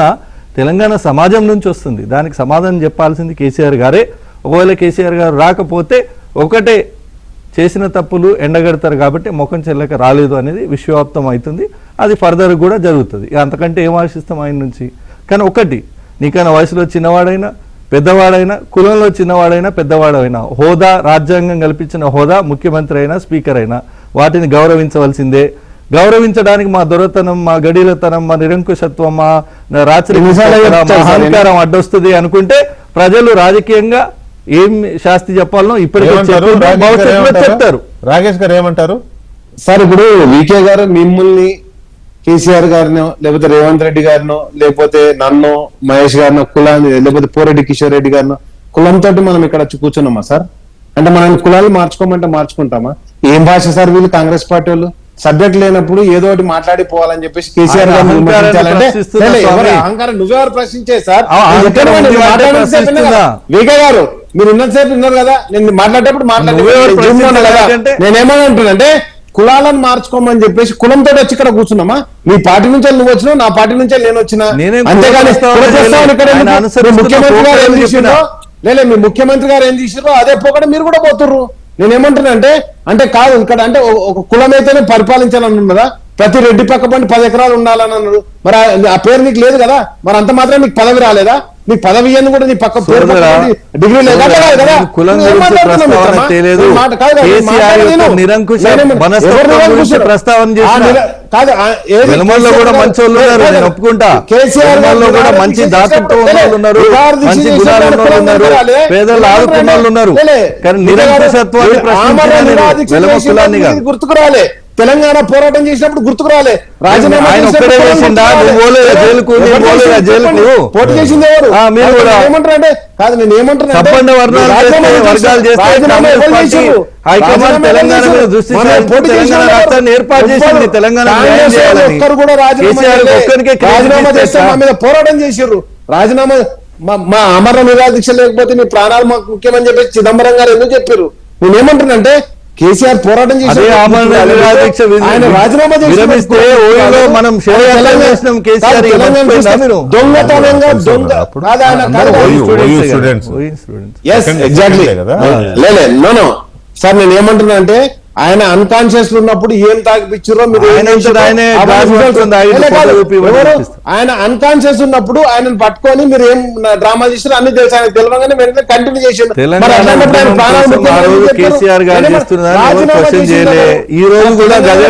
[SPEAKER 4] తెలంగాణ సమాజం నుంచి వస్తుంది. దానికి సమాధానం చెప్పాల్సింది కేసీఆర్ గారే. ఒకవేళ కేసీఆర్ గారు రాకపోతే ఒకటే, చేసిన తప్పులు ఎండగడతారు కాబట్టి ముఖం చెల్లక రాలేదు అనేది విశ్వవ్యాప్తం అవుతుంది. అది ఫర్దర్ కూడా జరుగుతుంది. అంతకంటే ఏం ఆశిస్తాం ఆయన నుంచి? కానీ ఒకటి, నీకైనా వయసులో చిన్నవాడైనా పెద్దవాడైనా, కులంలో చిన్నవాడైనా పెద్దవాడైనా, హోదా, రాజ్యాంగం కల్పించిన హోదా, ముఖ్యమంత్రి అయినా స్పీకర్ అయినా వాటిని గౌరవించవలసిందే. గౌరవించడానికి మా దొరతనం, మా గడిలతనం, మా నిరంకుశత్వం, మా అహంకారం అడ్డొస్తుంది అనుకుంటే ప్రజలు రాజకీయంగా ఏం శాస్తి చెప్పాలనో ఇప్పటికే చెప్తారు.
[SPEAKER 1] రాకేష్ గారు ఏమంటారు
[SPEAKER 2] సార్? ఇప్పుడు వికే గారు మిమ్మల్ని, కేసీఆర్ గారినో, లేకపోతే రేవంత్ రెడ్డి గారినో, లేకపోతే నన్ను, మహేష్ గారినో, కులాన్ని, లేకపోతే పోరెడ్డి కిషోర్ రెడ్డి గారినో కులంతో మనం ఇక్కడ వచ్చి కూర్చున్నామా సార్? అంటే మనం కులాలు మార్చుకోమంటే మార్చుకుంటామా? ఏం భాష సార్ వీళ్ళు కాంగ్రెస్ పార్టీ వాళ్ళు? సబ్జెక్ట్ లేనప్పుడు ఏదో ఒకటి మాట్లాడిపోవాలని చెప్పేసి కేసీఆర్
[SPEAKER 4] ఆయన
[SPEAKER 2] గారిని
[SPEAKER 4] అహంకారాన్ని
[SPEAKER 2] విమర్శించాలంటే
[SPEAKER 4] ప్రశ్నిస్తున్నా
[SPEAKER 2] లే, ఎవరు
[SPEAKER 4] స్వామి.
[SPEAKER 2] అహంకారం నువ్వెవరు ప్రశ్నించే సార్
[SPEAKER 4] ఆ అహంకారం ఉంది అంటే
[SPEAKER 2] మాట్లాడేసేపు
[SPEAKER 4] ప్రశ్నిస్తున్నా.
[SPEAKER 2] వికే గారు మీరు ఉన్నంతసేపు విన్నారు కదా, నేను మాట్లాడేటప్పుడు
[SPEAKER 4] నువ్వెవరు ప్రశ్నించాలంటే?
[SPEAKER 2] నేనేమనంటున్నానంటే కులాలను మార్చుకోమని చెప్పేసి కులంతో వచ్చి ఇక్కడ కూర్చున్నామా? నీ పార్టీ నుంచి నువ్వు వచ్చినావు, నా పార్టీ నుంచి నేను వచ్చినా,
[SPEAKER 4] నేనేం
[SPEAKER 2] అంతేగాని
[SPEAKER 4] కుల
[SPEAKER 2] కుల ప్రస్తావన ఇక్కడ
[SPEAKER 4] ఆయన
[SPEAKER 2] ఎందుకు?
[SPEAKER 4] అనుసరిస్తున్న
[SPEAKER 2] ముఖ్యమంత్రి గారు ఏం
[SPEAKER 4] పోకడని
[SPEAKER 2] చేసిండ్రో
[SPEAKER 4] చెప్పినా.
[SPEAKER 2] మీ ముఖ్యమంత్రి గారు ఏం చేసిర్రో అదే పోకడ మీరు కూడా పోతుర్రు. నేనేమంటున్నానంటే అంటే కాదు ఇక్కడ అంటే ఒక కులం అయితేనే పరిపాలించాలని ఉన్నదా? ప్రతి రెడ్డి పక్క పండి 10 ఎకరాలు ఉండాలని అన్నాడు. మరి ఆ పేరు నీకు లేదు కదా, మరి అంత మాత్రం నీకు పదవి రాలేదా? నీకు పదవి ఇయ్యను కూడా నీ పక్క పేరు
[SPEAKER 4] సోదరా,
[SPEAKER 2] డిగ్రీ లేదా కదా?
[SPEAKER 4] కులం గురించి ప్రస్తావన తెలియదు. కేసీఆర్ యొక్క నిరంకుశ మనస్తత్వం గురించి ప్రస్తావన చేసిన వెలుమల్లో కూడా మంచి వాళ్ళు ఉన్నారు, నేను ఒప్పుకుంటా. వెలుమల్లో కూడా మంచి దాతృత్వం ఉన్న వాళ్ళు ఉన్నారు, మంచి గుణాలు ఉన్న వాళ్ళు ఉన్నారు, పేదలు ఆదుకున్న వాళ్ళు ఉన్నారు. కానీ నిరంకుశత్వాన్ని ప్రశ్నించిన వెలుమ కులాన్ని కాదు.
[SPEAKER 2] గుర్తుకు రాలే, తెలంగాణ పోరాటం చేసినప్పుడు గుర్తుకు రాలే. రాజీనామా
[SPEAKER 4] ఆయన
[SPEAKER 2] చేసినప్పుడు
[SPEAKER 4] ఒక్కడే చేసిండా? నువ్వు పోలేదా జైలుకు? నేను పోలేదా జైలుకు?
[SPEAKER 2] పోటీ చేసింది ఎవరు?
[SPEAKER 4] మీరు కూడా
[SPEAKER 2] ఏమంటారంటే కాదు, నేను ఏమంటున్నా
[SPEAKER 4] సంపన్న వర్గాలు చేస్తే కాంగ్రెస్ పార్టీ హైకమాండ్ తెలంగాణ మీద దృష్టి సారించి తెలంగాణ రాష్ట్రాన్ని ఏర్పాటు చేసింది. తెలంగాణ న్యాయం చేయాలని కేసీఆర్ ఒక్కరికే
[SPEAKER 2] రాజీనామా చేస్తే మా మీద పోరాటం చేసిర్రు. రాజీనామా మా అమర నిరాదీక్ష లేకపోతే మీ ప్రాణాలు మాకు ముఖ్యమని చెప్పేసి చిదంబరం గారు ఎందుకు చెప్పారు? నేనేమంటున్నానంటే కేసీఆర్ పోరాటం చేసి ఆయన రాజీనామా
[SPEAKER 4] విరమిస్తే ఓయూలో మనం శివయాత్ర చేసినాం. కేసీఆర్
[SPEAKER 2] దొంగతనంగా దొంగ కాదు ఆయన ఎగ్జాక్ట్లీ నో సార్, నేను ఏమంటున్నా అంటే ఆయన అన్కాన్షియస్ ఉన్నప్పుడు ఏం తాగిపిచ్చారో మీరు ఆయన అన్కాన్షియస్ ఉన్నప్పుడు ఆయనను పట్టుకొని మీరు ఏం డ్రామా చేసారో అన్ని తెలుసు. ఆయన తెలియగానే వెంటనే కంటిన్యూ చేశారు.
[SPEAKER 4] కేసీఆర్ గారు ఈ రోజు కూడా గదే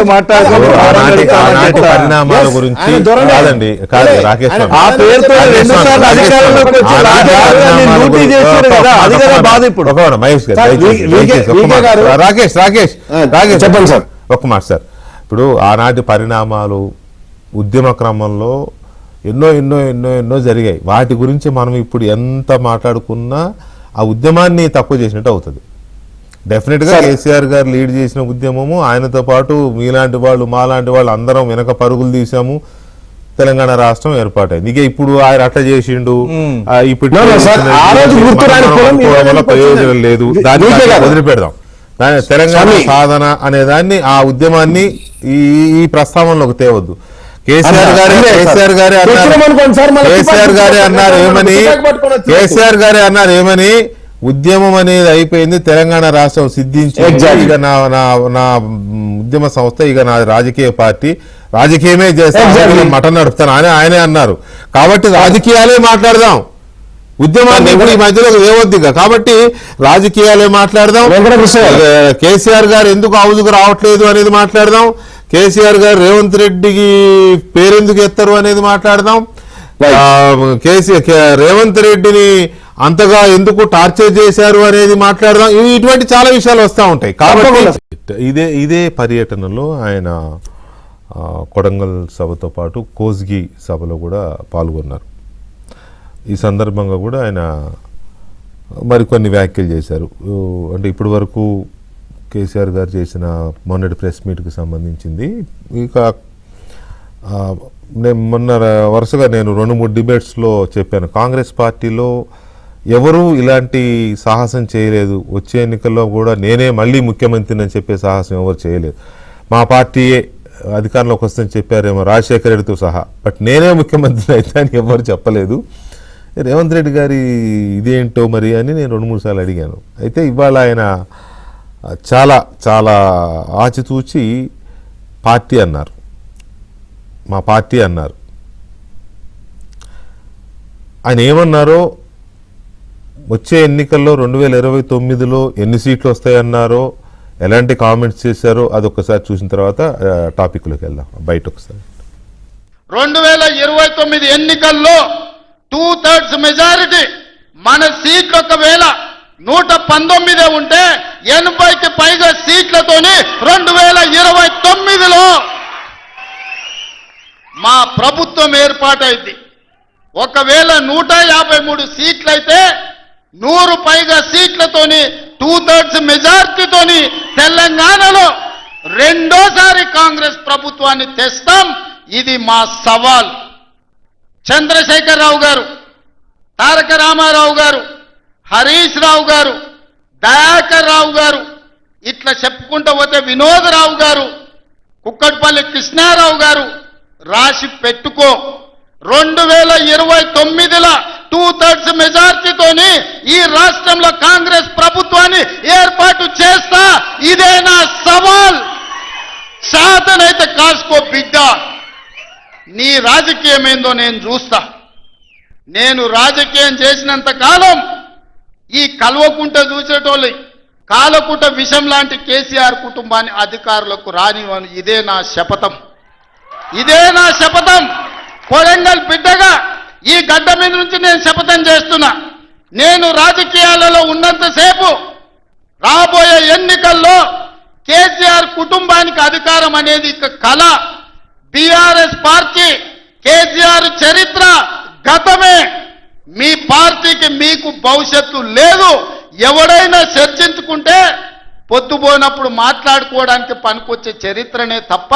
[SPEAKER 1] పరిణామాల గురించి కాదండి, కాదు రాకేష్
[SPEAKER 4] ఆ పేరుతో రెండుసార్లు అధికారంలోకి వచ్చి డ్యూటీ చేశారు కదా, అది కదా బాధ. ఇప్పుడు
[SPEAKER 1] మహేష్ గారు రాకేష్ రాకేష్
[SPEAKER 2] చెప్పండి సార్.
[SPEAKER 1] ఒక్క మాట సార్, ఇప్పుడు ఆనాటి పరిణామాలు ఉద్యమ క్రమంలో ఎన్నో ఎన్నో ఎన్నో ఎన్నో జరిగాయి. వాటి గురించి మనం ఇప్పుడు ఎంత మాట్లాడుకున్నా ఆ ఉద్యమాన్ని తక్కువ చేసినట్టు అవుతుంది. డెఫినెట్గా కేసీఆర్ గారు లీడ్ చేసిన ఉద్యమము, ఆయనతో పాటు మీలాంటి వాళ్ళు మాలాంటి వాళ్ళు అందరం వెనక పరుగులు తీసాము, తెలంగాణ రాష్ట్రం ఏర్పాటైంది. ఇక ఇప్పుడు ఆయన అట్లా చేసిండు, ఇప్పుడు ప్రయోజనం లేదు, దాన్ని వదిలిపెడదాం. తెలంగాణ సాధన అనే దాన్ని, ఆ ఉద్యమాన్ని ఈ ప్రస్తావనలోకి తేవద్దు. కేసీఆర్ గారే అన్నారు ఏమని ఉద్యమం అనేది అయిపోయింది, తెలంగాణ రాష్ట్రం సిద్ధించింది, ఇక నా ఉద్యమ సంస్థ, ఇక నా రాజకీయ పార్టీ రాజకీయమే చేస్తాను, మటన్ నడుపుతాను అని ఆయనే అన్నారు. కాబట్టి రాజకీయాలే మాట్లాడదాం, ఉద్యమాన్ని ఇప్పుడు ఈ మధ్యలో ఏవద్దు. కాబట్టి రాజకీయాలే మాట్లాడదాం. కేసీఆర్ గారు ఎందుకు హౌజుకు రావట్లేదు అనేది మాట్లాడదాం. కేసీఆర్ గారు రేవంత్ రెడ్డికి పేరెందుకు ఎత్తారు అనేది మాట్లాడదాం. రేవంత్ రెడ్డిని అంతగా ఎందుకు టార్చర్ చేశారు అనేది మాట్లాడదాం. ఇటువంటి చాలా విషయాలు వస్తూ ఉంటాయి. కాబట్టి ఇదే పర్యటనలో ఆయన కొడంగల్ సభతో పాటు కోస్గి సభలో కూడా పాల్గొన్నారు. ఈ సందర్భంగా కూడా ఆయన మరికొన్ని వ్యాఖ్యలు చేశారు. అంటే ఇప్పటి వరకు కేసీఆర్ గారు చేసిన మొన్నటి ప్రెస్ మీట్కి సంబంధించింది. ఇక నేను మొన్న వరుసగా నేను 2-3 డిబేట్స్లో చెప్పాను, కాంగ్రెస్ పార్టీలో ఎవరూ ఇలాంటి సాహసం చేయలేదు. వచ్చే ఎన్నికల్లో కూడా నేనే మళ్ళీ ముఖ్యమంత్రిని అని చెప్పే సాహసం ఎవరు చేయలేదు. మా పార్టీయే అధికారంలోకి వస్తుందని చెప్పారేమో రాజశేఖర రెడ్డితో సహా, బట్ నేనే ముఖ్యమంత్రిని అయితే అని ఎవరు చెప్పలేదు. రేవంత్ రెడ్డి గారి ఇదేంటో మరి అని నేను 2-3 సార్లు అడిగాను. అయితే ఇవాళ ఆయన చాలా చాలా ఆచితూచి పార్టీ అన్నారు, మా పార్టీ అన్నారు. ఆయన ఏమన్నారో, వచ్చే ఎన్నికల్లో 2029లో ఎన్ని సీట్లు వస్తాయన్నారో, ఎలాంటి కామెంట్స్ చేశారో అదొకసారి చూసిన తర్వాత టాపిక్లోకి వెళ్దాం. బయట ఒకసారి
[SPEAKER 3] 2029 ఎన్నికల్లో 2/3 మెజారిటీ మన సీట్లు ఒకవేళ 119 ఉంటే 80కి పైగా సీట్లతోని 2029లో మా ప్రభుత్వం ఏర్పాటైంది. ఒకవేళ 153 సీట్లయితే 100 పైగా సీట్లతోని 2/3 మెజార్టీతోని తెలంగాణలో రెండోసారి కాంగ్రెస్ ప్రభుత్వాన్ని తెస్తాం. ఇది మా సవాల్. చంద్రశేఖరరావు గారు, తారక రామారావు గారు, హరీష్ రావు గారు, దయాకర్ రావు గారు, ఇట్లా చెప్పుకుంటూ పోతే వినోదరావు గారు, కుక్కట్పల్లి కృష్ణారావు గారు, రాసి పెట్టుకో. 2029లో 2/3 మెజార్టీతోని ఈ రాష్ట్రంలో కాంగ్రెస్ ప్రభుత్వాన్ని ఏర్పాటు చేస్తా. ఇదే నా సవాల్. శాతనైతే కాసుకో బిడ్డ. నీ రాజకీయం ఏందో నేను చూస్తా. నేను రాజకీయం చేసినంత కాలం ఈ కల్వకుంట చూసేటోళ్ళు కాలకుంట విషం లాంటి కేసీఆర్ కుటుంబాన్ని అధికారులకు రానివ్వను. ఇదే నా శపథం. ఇదే నా శపథం. కొడంగల్ బిడ్డగా ఈ గడ్డ మీద నుంచి నేను శపథం చేస్తున్నా. నేను రాజకీయాలలో ఉన్నంతసేపు రాబోయే ఎన్నికల్లో కేసీఆర్ కుటుంబానికి అధికారం అనేది ఇక కళ. బీఆర్ఎస్ పార్టీ, కేసీఆర్ చరిత్ర గతమే. మీ పార్టీకి మీకు భవిష్యత్తు లేదు. ఎవడైనా చర్చించుకుంటే పొద్దుపోయినప్పుడు మాట్లాడుకోవడానికి పనికొచ్చే చరిత్రనే తప్ప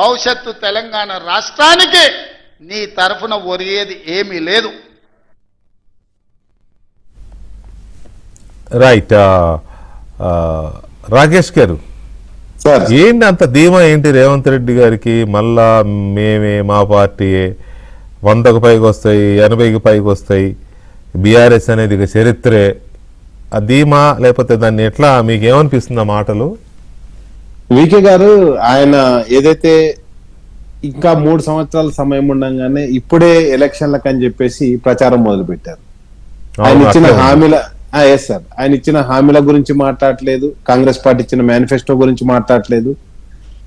[SPEAKER 3] భవిష్యత్తు తెలంగాణ రాష్ట్రానికి నీ తరఫున ఒరిగేది ఏమీ లేదు.
[SPEAKER 1] రైట్. రాకేష్ గారు,
[SPEAKER 2] సార్
[SPEAKER 1] ఏంటి అంత ధీమా ఏంటి రేవంత్ రెడ్డి గారికి? మళ్ళా మేమే, మా పార్టీయే 100కు పైకి వస్తాయి, 80కి పైకి వస్తాయి, బీఆర్ఎస్ అనేది ఇక చరిత్రే, ఆ ధీమా లేకపోతే దాన్ని ఎట్లా మీకు ఏమనిపిస్తుంది ఆ మాటలు?
[SPEAKER 2] వికే గారు ఆయన ఏదైతే ఇంకా 3 సంవత్సరాల సమయం ఉండగానే ఇప్పుడే ఎలక్షన్లకు అని చెప్పేసి ప్రచారం మొదలు పెట్టారు. ఆయన ఇచ్చిన హామీల ఎస్ సార్, ఆయన ఇచ్చిన హామీల గురించి మాట్లాడలేదు, కాంగ్రెస్ పార్టీ ఇచ్చిన మేనిఫెస్టో గురించి మాట్లాడలేదు.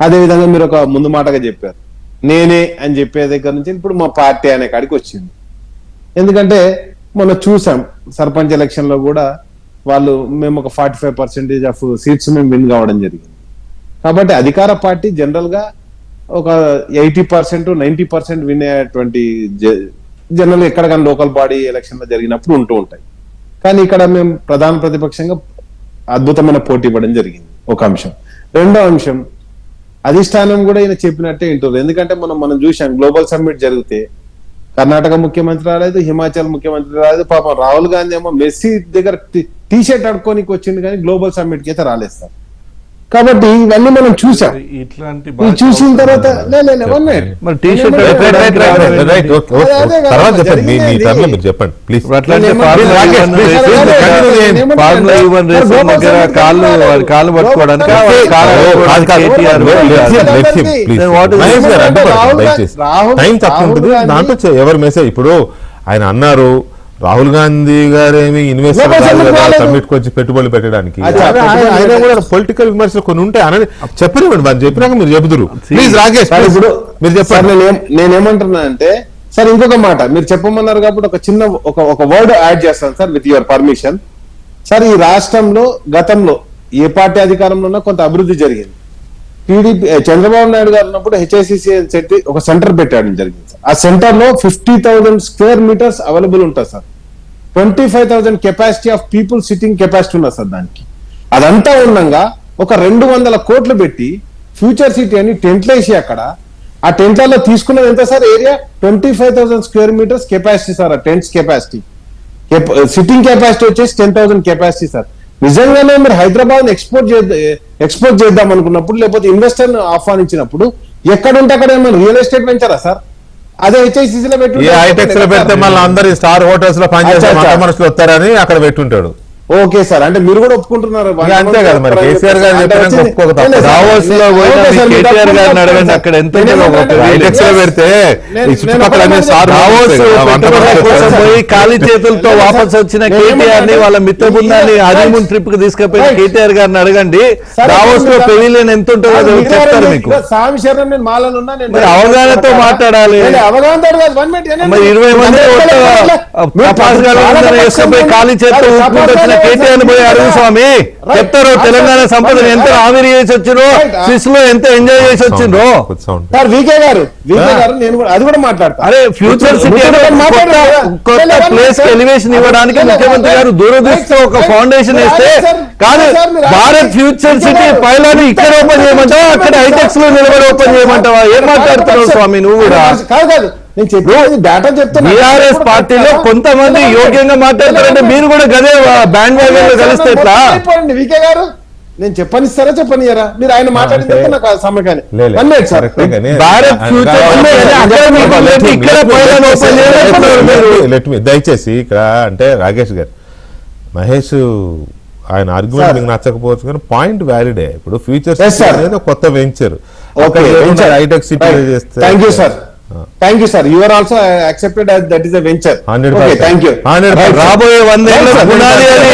[SPEAKER 2] అదేవిధంగా మీరు ఒక ముందు మాటగా చెప్పారు, నేనే అని చెప్పే దగ్గర నుంచి ఇప్పుడు మా పార్టీ అనే కాడికి వచ్చింది. ఎందుకంటే మొన్న చూసాం సర్పంచ్ ఎలక్షన్ లో కూడా వాళ్ళు మేము ఒక 45% ఆఫ్ సీట్స్ మేము విన్ కావడం జరిగింది. కాబట్టి అధికార పార్టీ జనరల్ గా ఒక 80% 90% విన్ అయ్యేటువంటి జనరల్ ఎక్కడికైనా లోకల్ బాడీ ఎలక్షన్ లో జరిగినప్పుడు ఉంటూ ఉంటాయి. కానీ ఇక్కడ మేము ప్రధాన ప్రతిపక్షంగా అద్భుతమైన పోటీ ఇవ్వడం జరిగింది. ఒక అంశం. రెండో అంశం, అధిష్టానం కూడా ఈయన చెప్పినట్టే వింటారు. ఎందుకంటే మనం చూసాం గ్లోబల్ సమ్మిట్ జరిగితే కర్ణాటక ముఖ్యమంత్రి రాలేదు, హిమాచల్ ముఖ్యమంత్రి రాలేదు. పాపం రాహుల్ గాంధీ ఏమో మెస్సీ దగ్గర టీ షర్ట్ అడుకోనికి వచ్చింది కానీ గ్లోబల్ సమ్మిట్ కి అయితే రాలేదు సార్. కాబట్టి ఇవన్నీ మనం చూసాం.
[SPEAKER 4] ఇట్లాంటి
[SPEAKER 2] ఇది చూసిన తర్వాత
[SPEAKER 4] మరి టీ-షర్ట్
[SPEAKER 1] తర్వాత చెప్పండి, మీ టర్మ్ లో మీరు చెప్పండి ప్లీజ్.
[SPEAKER 4] అట్లాంటి ఫార్ములా 1 రేస్ దగ్గర కాళ్ళు పట్టుకోవడానికి
[SPEAKER 1] టైం తక్కువ ఉంటుంది దాంట్లో ఎవరు మెసేజ్. ఇప్పుడు ఆయన అన్నారు రాహుల్ గాంధీ గారేమి ఇన్వెస్టర్ సమ్మిట్ కి వచ్చి పెట్టుబడులు పెట్టడానికి, ఆయన కూడా పొలిటికల్ విమర్శలు కొన్ని ఉంటాయి అని చెప్పనివ్వండి. వాళ్ళు చెప్పినాక మీరు చెబుతురు. ప్లీజ్ రాకేష్ ఇప్పుడు మీరు చెప్పండి.
[SPEAKER 2] నేనేమంటున్నా అంటే సార్ ఇంకొక మాట మీరు చెప్పమన్నారు కాబట్టి ఒక చిన్న ఒక వర్డ్ యాడ్ చేస్తాను sir with your permission. Sir ఈ రాష్ట్రంలో గతంలో ఏ పార్టీ అధికారంలో ఉన్నా కొంత అభివృద్ధి జరిగింది. టీడీపీ చంద్రబాబు నాయుడు గారు ఉన్నప్పుడు హెచ్ఐసిసి సెట్ ఒక సెంటర్ పెట్టడం జరిగింది సార్. ఆ సెంటర్ లో 50,000 స్క్వేర్ మీటర్స్ అవైలబుల్ ఉంటుంది sir. 25,000 capacity of people sitting capacity ఉన్నది సార్ దానికి. అదంతా ఉండగా ఒక 200 కోట్లు పెట్టి ఫ్యూచర్ సిటీ అని టెంట్లు వేసి అక్కడ ఆ టెంట్లలో తీసుకున్నది ఎంత sir area? 25,000 square metres capacity sir. ఆ టెంట్స్ కెపాసిటీ, సిట్టింగ్ కెపాసిటీ వచ్చేసి 10,000 కెపాసిటీ సార్. నిజంగానే మీరు హైదరాబాద్ ఎక్స్పోర్ట్ చేద్దాం అనుకున్నప్పుడు లేకపోతే ఇన్వెస్టర్ ఆహ్వానించినప్పుడు ఎక్కడుంటే అక్కడ ఏమైనా రియల్ ఎస్టేట్ వెంచరా సార్? అదే హెచ్ఐసిసిలో
[SPEAKER 1] హైటెక్స్ లో పెడితే మళ్ళీ అందరు స్టార్ హోటల్స్ లో పనిచేసే మనుషులు వస్తారని అక్కడ పెట్టుంటాడు.
[SPEAKER 2] ఓకే సార్, అంటే మీరు కూడా ఒప్పుకుంటున్నారు.
[SPEAKER 1] అంతే కదా మరి, కేసీఆర్ గారు
[SPEAKER 4] దావోస్ లో కేటీఆర్ గారిని అడగండి అక్కడ ఎంత
[SPEAKER 1] హైటెక్స్ లో పెడితే
[SPEAKER 4] పోయి ఖాళీ చేతులతో వాపస్ వచ్చిన కేటీఆర్ ని వాళ్ళ మిత్ర బృందాన్ని హనీమూన్ ట్రిప్ కి తీసుకుపోయిన కేటీఆర్ గారిని అడగండి దావోస్ లో పెవిలియన్ ఎంత ఉంటుందో చెప్తారు మీకు. అవగాహనతో మాట్లాడాలి. మరి 20 మంది వేసుకుపోయి ఖాళీ చేతితో వచ్చిన కేటీఆర్ పోయి అడుగు స్వామి, చెప్తారు తెలంగాణ సంపదను ఎంత ఆవిరి చేసి వచ్చిండ్రో, స్విస్ లో ఎంత ఎంజాయ్ చేసి వచ్చిండ్రో.
[SPEAKER 2] సార్ వికే గారు నేను కూడా అది కూడా మాట్లాడతా.
[SPEAKER 4] అరే ఫ్యూచర్ సిటీ కొత్త ప్లేస్ ఎలివేషన్ ఇవ్వడానికి ముఖ్యమంత్రి గారు దూరదృష్టితో ఒక ఫౌండేషన్ వేస్తే కాదు, భారత్ ఫ్యూచర్ సిటీ పైలాని ఇక్కడ ఓపెన్ చేయమంటావా, అక్కడ హైటెక్స్ లో నిలబడి ఓపెన్ చేయమంటావా? ఏం మాట్లాడుతున్నావు స్వామి నువ్వు కూడా?
[SPEAKER 2] కాదు నేను చెప్పేది డేటా చెప్తున్నా.
[SPEAKER 4] టీఆర్ఎస్ పార్టీలో కొంతమంది యోగ్యంగా మాట్లాడతారంటే మీరు కూడా గదే బ్యాండ్ వ్యాగన్ లో కలిస్తే ఎట్లా?
[SPEAKER 2] వికే గారు నేను చెప్పనిస్తారా చెప్పనియరా? మీరు ఆయన మాట్లాడింది నాకు సమకాలి సార్.
[SPEAKER 4] భారత్ ఫ్యూచర్ ఇక్కడ పైలాని ఓపెన్ చేయమంటున్నారు మీరు.
[SPEAKER 1] దయచేసి ఇక్కడ అంటే రాకేష్ గారు, మహేష్ ఆయన ఆర్గ్యుమెంట్ మీకు నచ్చకపోవచ్చు కానీ పాయింట్ వ్యాలిడే. ఇప్పుడు ఫ్యూచర్ అనేది కొత్త వెంచర్, హైటెక్ సిటీ చేస్తే.
[SPEAKER 2] Thank you sir, thank you sir. You are also accepted that is a venture.
[SPEAKER 1] 100%.
[SPEAKER 2] Thank you.
[SPEAKER 4] రాబోయే 100 ఏళ్ళ పునాది అది.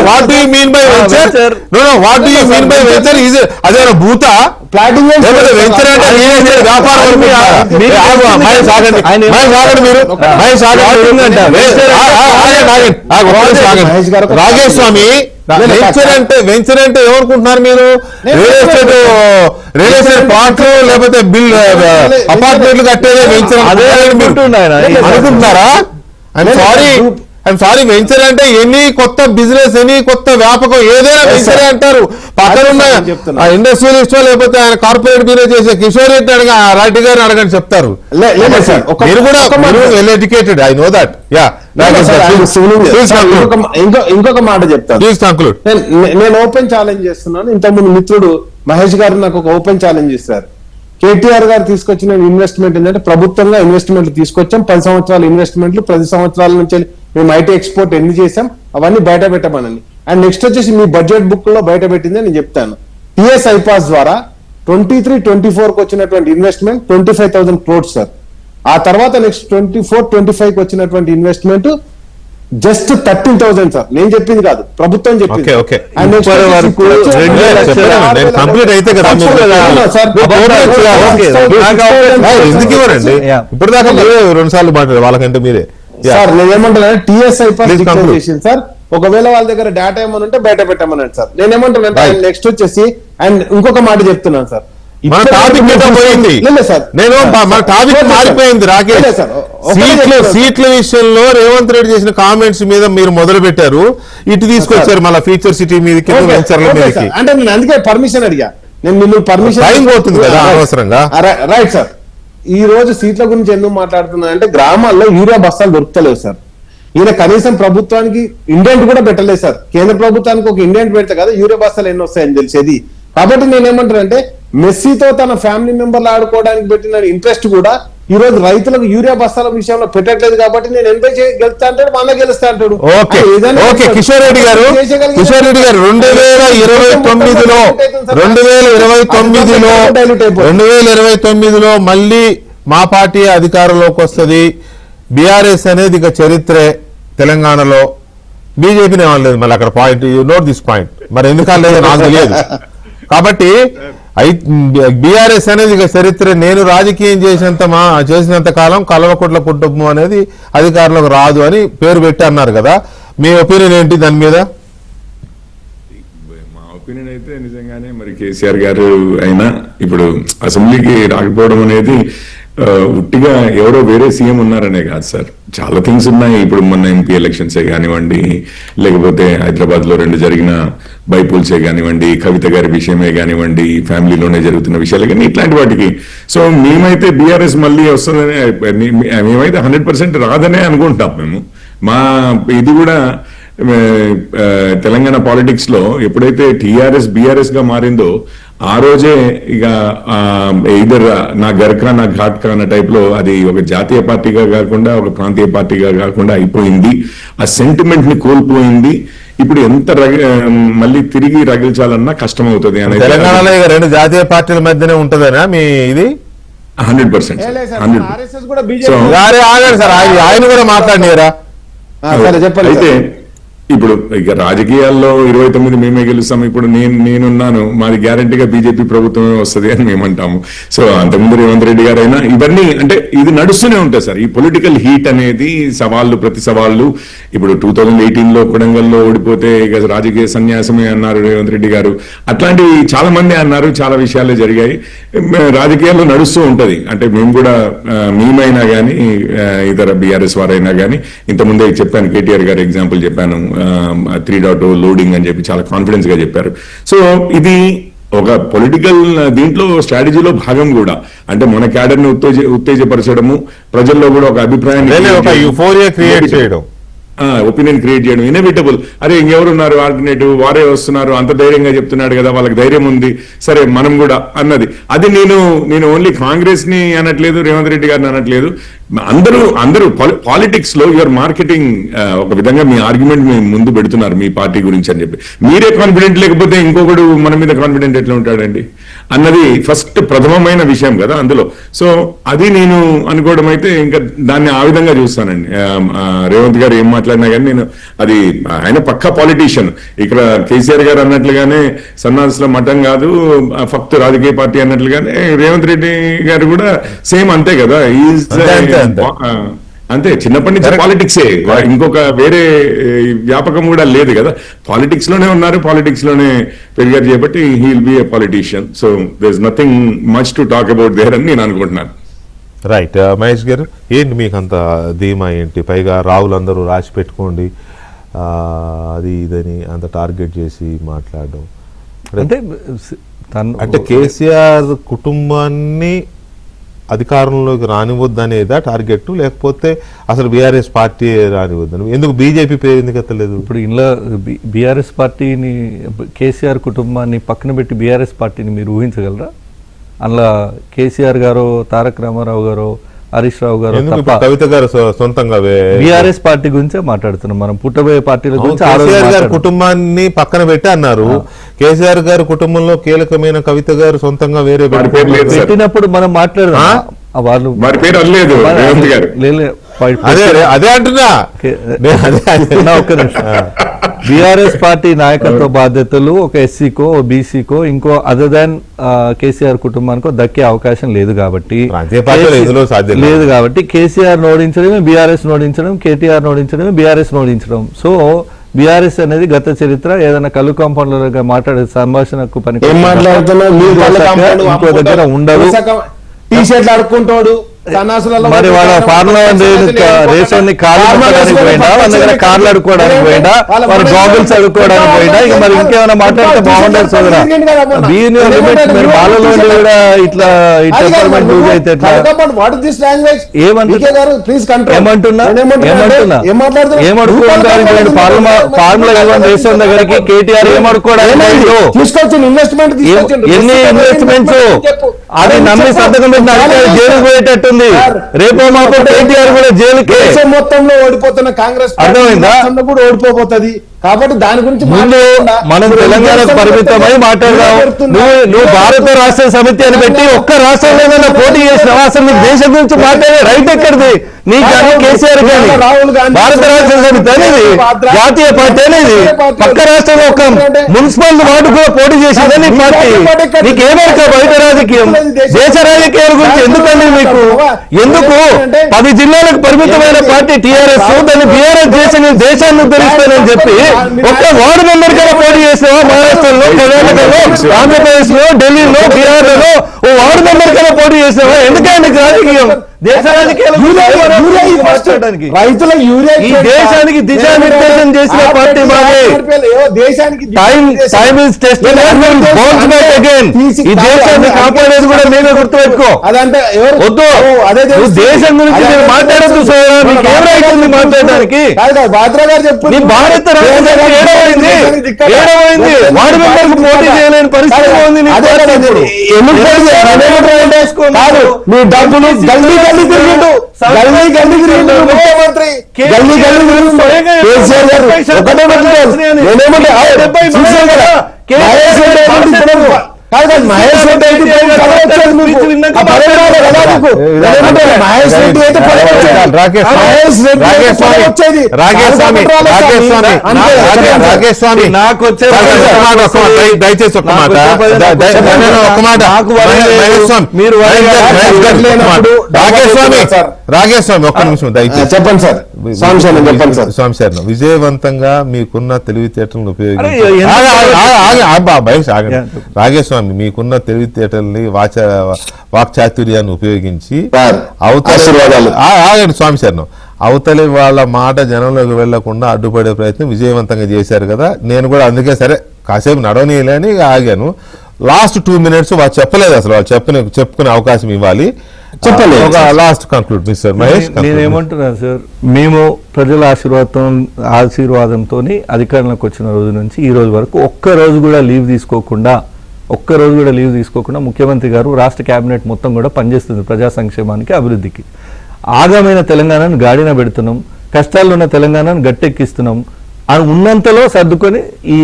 [SPEAKER 1] What do you mean by venture? No what do you mean by venture? Is అదే భూత
[SPEAKER 2] plotting
[SPEAKER 1] venture అంటే వ్యాపారం. రాకేష్ స్వామి, venture అంటే ఏమనుకుంటున్నారు మీరు? రియల్ ఎస్టేట్ ప్లాట్లు లేకపోతే బిల్ అపార్ట్మెంట్లు కట్టేదే వెంచర్ అనుకుంటున్నారా? ఐఎమ్ సారీ, వెంచర్ అంటే ఎనీ కొత్త బిజినెస్, ఎనీ కొత్త వ్యాపకం ఏదైనా వెంచరే అంటారు. పక్కనున్న ఇండస్ట్రియలిస్ట్ లేకపోతే ఆయన కార్పొరేట్ బిజినెస్ చేసే కిషోర్ రెడ్డి రెడ్డి గారిని అడగని చెప్తారు. మీరు కూడా well educated, I know that.
[SPEAKER 2] ఇంకొక మాట చెప్తాను.
[SPEAKER 1] Please conclude.
[SPEAKER 2] నేను ఓపెన్ ఛాలెంజ్ చేస్తున్నాను. ఇంతకుముందు మిత్రుడు మహేష్ గారు నాకు ఒక ఓపెన్ ఛాలెంజ్ ఇస్తారు. కేటీఆర్ గారు తీసుకొచ్చిన ఇన్వెస్ట్మెంట్ ఏంటంటే ప్రభుత్వంగా ఇన్వెస్ట్మెంట్లు తీసుకొచ్చాం. 10 సంవత్సరాల ఇన్వెస్ట్మెంట్లు, 10 సంవత్సరాల నుంచి మేము ఐటీ ఎక్స్పోర్ట్ ఎన్ని చేసాం అవన్నీ బయట పెట్టమనండి. అండ్ నెక్స్ట్ వచ్చేసి మీ బడ్జెట్ బుక్ లో బయట పెట్టిందే నేను చెప్తాను. టిఎస్ ఐపాస్ ద్వారా 23-24 కు వచ్చినటువంటి ఇన్వెస్ట్మెంట్ 25,000 crores సార్. ఆ తర్వాత నెక్స్ట్ 24-25 కి వచ్చినటువంటి ఇన్వెస్ట్మెంట్ జస్ట్ 13,000 సార్. నేను చెప్పింది కాదు, ప్రభుత్వం చెప్పింది.
[SPEAKER 1] కంప్లీట్ అయితే కదా ఎందుకు ఇవ్వరండి? ఇప్పుడు దాకా 2 సార్లు మాట్లాడారు వాళ్ళకంటే మీరే.
[SPEAKER 2] సార్ నేనేమంటున్నా, టిఎస్ఐ చేసింది సార్. ఒకవేళ వాళ్ళ దగ్గర డేటా ఏమని ఉంటే బయట పెట్టమన్నాడు సార్. నేనేమంటున్నా, నెక్స్ట్ వచ్చేసి అండ్ ఇంకొక మాట చెప్తున్నాను సార్.
[SPEAKER 1] మన టాపిక్ పోయింది, నేను మన టాపిక్ మారిపోయింది. రాకేష్, సీట్ల విషయంలో రేవంత్ రెడ్డి చేసిన కామెంట్స్ మీద మీరు మొదలు పెట్టారు, ఇటు తీసుకొచ్చారు మళ్ళీ ఫ్యూచర్ సిటీ మీదకి, వెంచర్ల మీదకి.
[SPEAKER 2] అంటే నేను అందుకే పర్మిషన్ అడిగా. నేను మిమ్మల్ని పర్మిషన్
[SPEAKER 1] టైం పోతుంది కదా అనవసరంగా.
[SPEAKER 2] Right sir. ఈ రోజు సీట్ల గురించి ఎందుకు మాట్లాడుతున్నా అంటే గ్రామాల్లో యూరియా బస్తాలు దొరుకుతలేవు సార్. ఈయన కనీసం ప్రభుత్వానికి ఇండెంట్ కూడా పెట్టలేదు సార్. కేంద్ర ప్రభుత్వానికి ఒక ఇండెంట్ పెడితే కదా యూరియా బస్తాలు ఎన్ని వస్తాయని తెలిసేది. కాబట్టి నేనేమంటానంటే మెస్సీతో తన ఫ్యామిలీ మెంబర్లు ఆడుకోవడానికి పెట్టిన ఇంట్రెస్ట్ కూడా ఈ రోజు రైతులకు యూరియా బస్తాల విషయంలో పెట్టట్లేదు. కాబట్టి నేను ఎంత గెలుస్తా అంటాడు, మన గెలుస్తా అంటాడు.
[SPEAKER 1] కిషోర్ రెడ్డి గారు 2029లో మళ్ళీ మా పార్టీ అధికారంలోకి వస్తుంది. బీఆర్ఎస్ అనేది ఇక చరిత్రే తెలంగాణలో. బీజేపీనే అనలేదు మళ్ళీ అక్కడ point. You note this point. మరి ఎందుకు అనలేదో నాకు తెలియదు. కాబట్టి బీఆర్ఎస్ అనేది ఇక చరిత్ర. నేను రాజకీయం చేసినంత కాలం కల్వకుంట్ల కుటుంబం అనేది అధికారంలోకి రాదు అని పేరు పెట్టి అన్నారు కదా. మీ ఒపీనియన్ ఏంటి దాని మీద?
[SPEAKER 5] మా ఒపీనియన్ అయితే నిజంగానే మరి కేసీఆర్ గారు అయినా ఇప్పుడు అసెంబ్లీకి రాకపోవడం అనేది ఉట్టిగా ఎవరో వేరే సీఎం ఉన్నారనే కాదు సార్. చాలా థింగ్స్ ఉన్నాయి. ఇప్పుడు మొన్న ఎంపీ ఎలక్షన్సే కానివ్వండి, లేకపోతే హైదరాబాద్ లో 2 జరిగిన బైపోల్సే కానివ్వండి, కవిత గారి విషయమే కానివ్వండి, ఫ్యామిలీలోనే జరుగుతున్న విషయాలు కానీ ఇట్లాంటి వాటికి. సో మేమైతే బీఆర్ఎస్ మళ్ళీ వస్తుందని మేమైతే 100% రాదనే అనుకుంటాం. మేము మా ఇది కూడా తెలంగాణ పాలిటిక్స్ లో ఎప్పుడైతే టీఆర్ఎస్ బీఆర్ఎస్ గా మారిందో ఆ రోజే ఇక ఇద్దరు నా గర్కా నా ఘాట్కా అన్న టైప్ లో అది ఒక జాతీయ పార్టీగా కాకుండా ఒక ప్రాంతీయ పార్టీగా కాకుండా అయిపోయింది. ఆ సెంటిమెంట్ ని కోల్పోయింది. ఇప్పుడు ఎంత మళ్ళీ తిరిగి రగిల్చాలన్నా కష్టం అవుతుంది అనేది.
[SPEAKER 1] తెలంగాణలో 2 జాతీయ పార్టీల మధ్యనే ఉంటదనా మీ ఇది?
[SPEAKER 5] 100%.
[SPEAKER 1] ఆగండి సార్, ఆయన కూడా మాట్లాడినారా?
[SPEAKER 5] అయితే ఇప్పుడు ఇక రాజకీయాల్లో 29 మేమే గెలుస్తాం, ఇప్పుడు నేనున్నాను, మాది గ్యారంటీగా బీజేపీ ప్రభుత్వమే వస్తుంది అని మేమంటాము. సో అంతకుముందు రేవంత్ రెడ్డి గారు అయినా ఇవన్నీ అంటే ఇది నడుస్తూనే ఉంటాయి సార్. ఈ పొలిటికల్ హీట్ అనేది సవాళ్ళు ప్రతి సవాళ్ళు. ఇప్పుడు 2018లో కొడంగల్లో ఓడిపోతే ఇక రాజకీయ సన్యాసమే అన్నారు రేవంత్ రెడ్డి గారు. అట్లాంటివి చాలా మంది అన్నారు, చాలా విషయాలే జరిగాయి. రాజకీయాల్లో నడుస్తూ ఉంటది. అంటే మేము కూడా మేమైనా కానీ ఇతర బీఆర్ఎస్ వారైనా కానీ, ఇంతకుముందే చెప్పాను, కేటీఆర్ గారు ఎగ్జాంపుల్ చెప్పాను, 3.0 లోడింగ్ అని చెప్పి చాలా కాన్ఫిడెన్స్ గా చెప్పారు. సో ఇది ఒక పొలిటికల్ దీంట్లో స్ట్రాటజీలో భాగం కూడా. అంటే మన క్యాడర్ ని ఉత్తేజపరచడము, ప్రజల్లో కూడా ఒక అభిప్రాయాన్ని,
[SPEAKER 1] ఒక యూఫోరియా క్రియేట్ చేయడం,
[SPEAKER 5] ఒపీనియన్ క్రియేట్ చేయడం ఇన్ఎవిటబుల్. అరే ఇంకెవరున్నారు ఆల్టర్నేటివ్, వారే వస్తున్నారు, అంత ధైర్యంగా చెప్తున్నాడు కదా, వాళ్ళకి ధైర్యం ఉంది, సరే మనం కూడా అన్నది. అది నేను ఓన్లీ కాంగ్రెస్ ని అనట్లేదు, రేవంత్ రెడ్డి గారిని అనట్లేదు. అందరూ పాలిటిక్స్ లో యువర్ మార్కెటింగ్ ఒక విధంగా మీ ఆర్గ్యుమెంట్ మీ ముందు పెడుతున్నారు మీ పార్టీ గురించి అని చెప్పి. మీరే కాన్ఫిడెంట్ లేకపోతే ఇంకొకడు మన మీద కాన్ఫిడెంట్ ఎట్లా ఉంటాడండి అన్నది ఫస్ట్ ప్రథమమైన విషయం కదా అందులో. సో అది నేను అనుకోవడం అయితే ఇంకా దాన్ని ఆ విధంగా చూస్తానండి. రేవంత్ గారు ఏం మాట్లాడినా కానీ నేను అది ఆయన పక్కా పాలిటీషియన్. ఇక్కడ కేసీఆర్ గారు అన్నట్లుగానే సన్నాసుల మఠం కాదు, ఫక్త్ రాజకీయ పార్టీ అన్నట్లుగానే రేవంత్ రెడ్డి గారు కూడా సేమ్ అంతే కదా. అంతే, చిన్నప్పటి నుంచి పాలిటిక్సే, ఇంకొక వేరే వ్యాపకం కూడా లేదు కదా. పాలిటిక్స్ లోనే ఉన్నారు, పాలిటిక్స్ లోనే పెరిగారు కాబట్టి he will be a politician. So there is nothing much to talk about there అని నేను అనుకుంటున్నాను.
[SPEAKER 1] రైట్. మహేష్ గారు, ఏంటి మీకు అంత ధీమా ఏంటి? పైగా రావులందరూ రాసి పెట్టుకోండి అది ఇదని అంత టార్గెట్ చేసి మాట్లాడడం అంటే కేసీఆర్ కుటుంబాన్ని అధికారంలోకి రానివద్దు అనేదా టార్గెట్, లేకపోతే అసలు బీఆర్ఎస్ పార్టీ రానివద్దని? ఎందుకు బీజేపీ పేరు ఎందుకు ఎత్తలేదు?
[SPEAKER 4] ఇప్పుడు ఇలా బీఆర్ఎస్ పార్టీని, కేసీఆర్ కుటుంబాన్ని పక్కన పెట్టి బీఆర్ఎస్ పార్టీని మీరు ఊహించగలరా? అందులో కేసీఆర్ గారు, తారక రామారావు గారు, హరీష్ రావు గారు,
[SPEAKER 1] కవిత గారు సొంతంగా
[SPEAKER 4] బీఆర్ఎస్ పార్టీ గురించే మాట్లాడుతున్నాం మనం. పుట్టబోయే పార్టీల గురించి
[SPEAKER 1] కేసీఆర్ గారి కుటుంబాన్ని పక్కన పెట్టి అన్నారు. కేసీఆర్ గారి కుటుంబంలో కీలకమైన కవిత గారు సొంతంగా వేరే
[SPEAKER 4] పెట్టినప్పుడు మనం మాట్లాడదాం. వాళ్ళు
[SPEAKER 1] అదే అంటున్నా.
[SPEAKER 4] ఒక్క నిమిషం. బీఆర్ఎస్ పార్టీ నాయకత్వ బాధ్యతలు ఒక ఎస్సీకో, బీసీకో, ఇంకో అదర్ దాన్ కేసీఆర్ కుటుంబానికో దక్కే అవకాశం లేదు కాబట్టి కేసీఆర్ ఓడించడమే బీఆర్ఎస్ ఓడించడం, కేటీఆర్ ఓడించడమే బీఆర్ఎస్ ఓడించడం. సో బీఆర్ఎస్ అనేది గత చరిత్ర. ఏదైనా కళ్ళు కాంపౌండర్గా మాట్లాడే సంభాషణకు పని ఇంకో దగ్గర ఉండదు.
[SPEAKER 2] టీ షర్ట్లు అడుక్కుంటాడు,
[SPEAKER 4] మరి వాళ్ళ పార్లమెంట్ రేషన్ కార్లు పోయినా, వాళ్ళ దగ్గర కార్లు అడుక్కోవడానికి పోయినా, వాళ్ళ గాగుల్స్ అడుక్కోవడానికి పోయినా, ఇక మరి ఇంకేమైనా మాట్లాడితే బాగుండదు సోదరా. మీరు బాలలో కూడా ఇట్లా యూజ్ అయితే ఏమడుకోవడానికి ఫార్ములా రేషన్ దగ్గరికి కేటీఆర్ ఏమడుకోవడానికి ఎన్ని ఇన్వెస్ట్మెంట్స్ అది నమ్మి సంతకం పెట్టిన అధికారి జైలుకు పోయేటట్టుంది. రేపు మాకు కేటీఆర్ కూడా జైలుకి
[SPEAKER 2] మొత్తంలో ఓడిపోతున్న కాంగ్రెస్
[SPEAKER 4] అర్థమైందా
[SPEAKER 2] కూడా ఓడిపోతుంది. కాబట్టి దాని గురించి
[SPEAKER 4] ముందు మనం తెలంగాణకు పరిమితమై మాట్లాడదాం. నువ్వు భారత రాష్ట్ర సమితి అని పెట్టి ఒక్క రాష్ట్రంలో ఏదైనా పోటీ చేసినావా? అసలు నీకు దేశం గురించి మాట్లాడే రైట్ ఎక్కడిది నీకు? కానీ కేసీఆర్ కానీ భారత రాష్ట్ర సమితి అనేది జాతీయ పార్టీ అనేది పక్క రాష్ట్రంలో ఒక మున్సిపల్ వార్డు కూడా పోటీ చేసిందని నీ పార్టీ. నీకేమేక బయట రాజకీయం, దేశ రాజకీయాల గురించి ఎందుకండి మీకు? ఎందుకు 10 జిల్లాలకు పరిమితమైన పార్టీ టీఆర్ఎస్, దాన్ని బీఆర్ఎస్ చేసి దేశాన్ని ఉద్ధరిస్తానని చెప్పి ఒక్క వార్డు మెంబర్ గా పోటీ చేసినావా? మహారాష్ట్రలో, కర్ణాటకలో, ఆంధ్రప్రదేశ్ లో, ఢిల్లీలో, బీహార్ లో ఓ వార్డు మెంబర్ గా పోటీ చేసినావా? ఎందుకంటే రాజకీయం దేశ
[SPEAKER 2] రైతుల
[SPEAKER 4] ఈ దేశానికి దిశానిర్దేశం చేసిన పార్టీ మాదే. ఈ దేశాన్ని కాపాడేది కూడా మేమే గుర్తుపెట్టుకో.
[SPEAKER 2] అదంటే
[SPEAKER 4] వద్దు, దేశం గురించి మీరు మాట్లాడద్దు సోదరా. మీకు ఏం రైట్ ఉంది మాట్లాడడానికి?
[SPEAKER 2] బాద్రా గారు చెప్పు,
[SPEAKER 4] భారత రాజకీయం ఏడవైంది వార్డు మెంబర్ కు పోటీ చేయలేని పరిస్థితి ఉంది.
[SPEAKER 2] మీ డబ్బులు గల్లీ గల్లీ తిరిగిండు, గల్లీ గల్లీ తిరిగిండు ముఖ్యమంత్రి, గల్లీ గల్లీ తిరిగిండు కేసీఆర్ గారు. ఒకటే కాదు, మహేష్ రెడ్డి అయితే పదవి వచ్చేది మీకు. ఆ పదవి రాలే కదా మీకు. లేదంటే మహేష్ రెడ్డి అయితే పదవి వచ్చేది.
[SPEAKER 1] రాకేష్
[SPEAKER 2] మహేష్ రెడ్డి అయితే
[SPEAKER 1] రాకేష్
[SPEAKER 2] పదవి వచ్చేది.
[SPEAKER 1] రాకేష్ స్వామి
[SPEAKER 2] రాలే
[SPEAKER 1] రాకేష్
[SPEAKER 2] స్వామి.
[SPEAKER 1] స్వామి
[SPEAKER 2] అంతే.
[SPEAKER 1] రాకేష్ స్వామి
[SPEAKER 4] నాకు వచ్చే
[SPEAKER 1] దయచేసి ఒక్క మాట ఒక్క మాట మహేష్ స్వామి
[SPEAKER 4] మీరు
[SPEAKER 1] రాకేష్ స్వామి రాకేష్ స్వామి ఒక్క నిమిషం దయచేసి
[SPEAKER 2] చెప్పండి సార్. స్వామి సార్ చెప్పండి సార్.
[SPEAKER 1] స్వామి సార్ విజయవంతంగా మీకున్న తెలివితేటలను
[SPEAKER 4] అరే,
[SPEAKER 1] రాకేష్ స్వామి మీకున్న తెలివితేటల్ని వాక్చాతుర్యాన్ని ఉపయోగించి
[SPEAKER 2] ఆశీర్వాదాలు.
[SPEAKER 1] ఆగండి స్వామి సార్ అవతలి వాళ్ళ మాట జనంలోకి వెళ్లకుండా అడ్డుపడే ప్రయత్నం విజయవంతంగా చేశారు కదా. నేను కూడా అందుకే సరే కాసేపు నడవనీయలేని ఆగాను. లాస్ట్ 2 minutes వాళ్ళు చెప్పలేదు, అసలు వాళ్ళు చెప్పుకునే అవకాశం ఇవ్వాలి.
[SPEAKER 2] చెప్పలేదు.
[SPEAKER 1] ఒక లాస్ట్ కంక్లూడ్ మిస్టర్ మహేష్.
[SPEAKER 4] నేనేమంటున్నాను సార్, మేము ప్రజల ఆశీర్వాదంతో అధికారంలోకి వచ్చిన రోజు నుంచి ఈ రోజు వరకు ఒక్క రోజు కూడా లీవ్ తీసుకోకుండా ముఖ్యమంత్రి గారు రాష్ట్ర కేబినెట్ మొత్తం కూడా పనిచేస్తుంది ప్రజా సంక్షేమానికి, అభివృద్ధికి. ఆగమైన తెలంగాణను గాడిన పెడుతున్నాం, కష్టాల్లో ఉన్న తెలంగాణను గట్టెక్కిస్తున్నాం, ఉన్నంతలో సర్దుకొని ఈ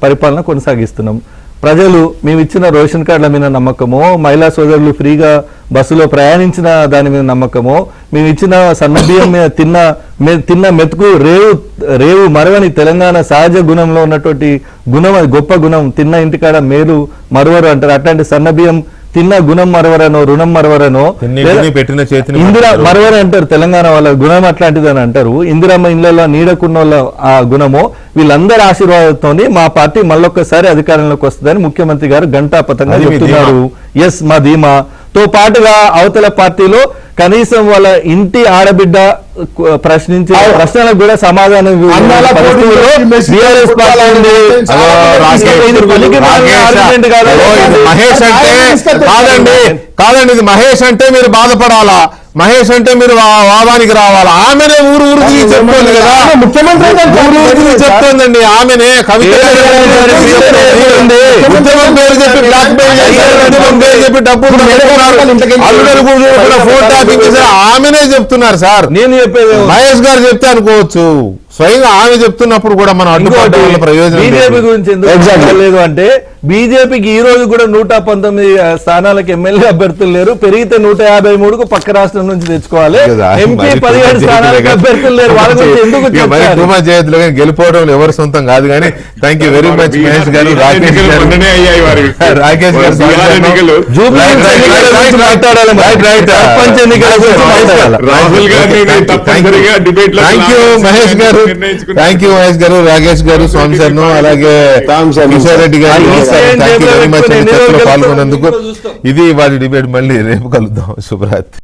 [SPEAKER 4] పరిపాలన కొనసాగిస్తున్నాం. ప్రజలు మేము ఇచ్చిన రేషన్ కార్డుల మీద నమ్మకమో, మహిళా సోదరులు ఫ్రీగా బస్సులో ప్రయాణించిన దాని మీద నమ్మకమో, మేము ఇచ్చిన సన్నబియ్యం మీద తిన్న మెతుకు రేవు మరవని తెలంగాణ సహజ గుణంలో ఉన్నటువంటి గుణం, అది గొప్ప గుణం. తిన్న ఇంటికాడ మేలు మరవరు అంటారు. అట్లాంటి సన్నబియ్యం తిన్న గుణం మరవరనో రుణం మరవరనో
[SPEAKER 1] పెట్టిన చేతిని
[SPEAKER 4] ఇందిరా మరవరు అంటారు. తెలంగాణ వాళ్ళ గుణం అట్లాంటిది అని అంటారు. ఇందిరమ్మ ఇళ్లలో నీడకున్న వాళ్ళ ఆ గుణము, వీళ్ళందరి ఆశీర్వాదంతో మా పార్టీ మళ్ళొక్కసారి అధికారంలోకి వస్తుందని ముఖ్యమంత్రి గారు ఘంటాపథంగా చెప్తున్నారు. ఎస్, మా ధీమాతో పాటుగా అవతల పార్టీలో కనీసం వాళ్ళ ఇంటి ఆడబిడ్డ ప్రశ్నించే ప్రశ్నలకు కూడా సమాధానం
[SPEAKER 1] మహేష్ అంటే కాదండి, ఇది మహేష్ అంటే మీరు బాధపడాలా, మహేష్ అంటే మీరు వాదానికి రావాలా. ఆమెనే ఊరు చెప్తుంది కదా, ముఖ్యమంత్రి చెప్తుందండి. ఆమెనే కవిత ఉద్యమం పేరు చెప్పి బ్లాక్ మెయిల్ చెప్పి డబ్బులు ఫోన్ ట్యాపింగ్ చేశారు. ఆమెనే చెప్తున్నారు సార్.
[SPEAKER 4] నేను చెప్పేది
[SPEAKER 1] మహేష్ గారు చెప్తే అనుకోవచ్చు, స్వయంగా ఆమె చెప్తున్నప్పుడు కూడా మనం అడ్డుకోవడం వల్ల ప్రయోజనం
[SPEAKER 4] బీజేపీ గురించి ఎందుకు లేదు అంటే, బీజేపీకి ఈ రోజు కూడా 119 స్థానాలకు ఎమ్మెల్యే అభ్యర్థులు లేరు. పెరిగితే 153కు పక్క రాష్ట్రం నుంచి తెచ్చుకోవాలి. ఎంపీ 17 స్థానాలకు అభ్యర్థులు లేరు. వాళ్ళ గురించి ఎందుకు
[SPEAKER 1] జయత్తులు గెలిపోవడం ఎవరు సొంతం కాదు. కానీ thank you very much Mahesh గారు, రాకేష్ గారు థ్యాంక్ యూ మహేష్ గారు, రాకేష్ గారు, స్వామి సార్, అలాగే కిషోర్ రెడ్డి గారు పాల్గొన్నందుకు. ఇది వాటి డిబేట్. మళ్ళీ రేపు కలుద్దాం. శుభరాత్రి.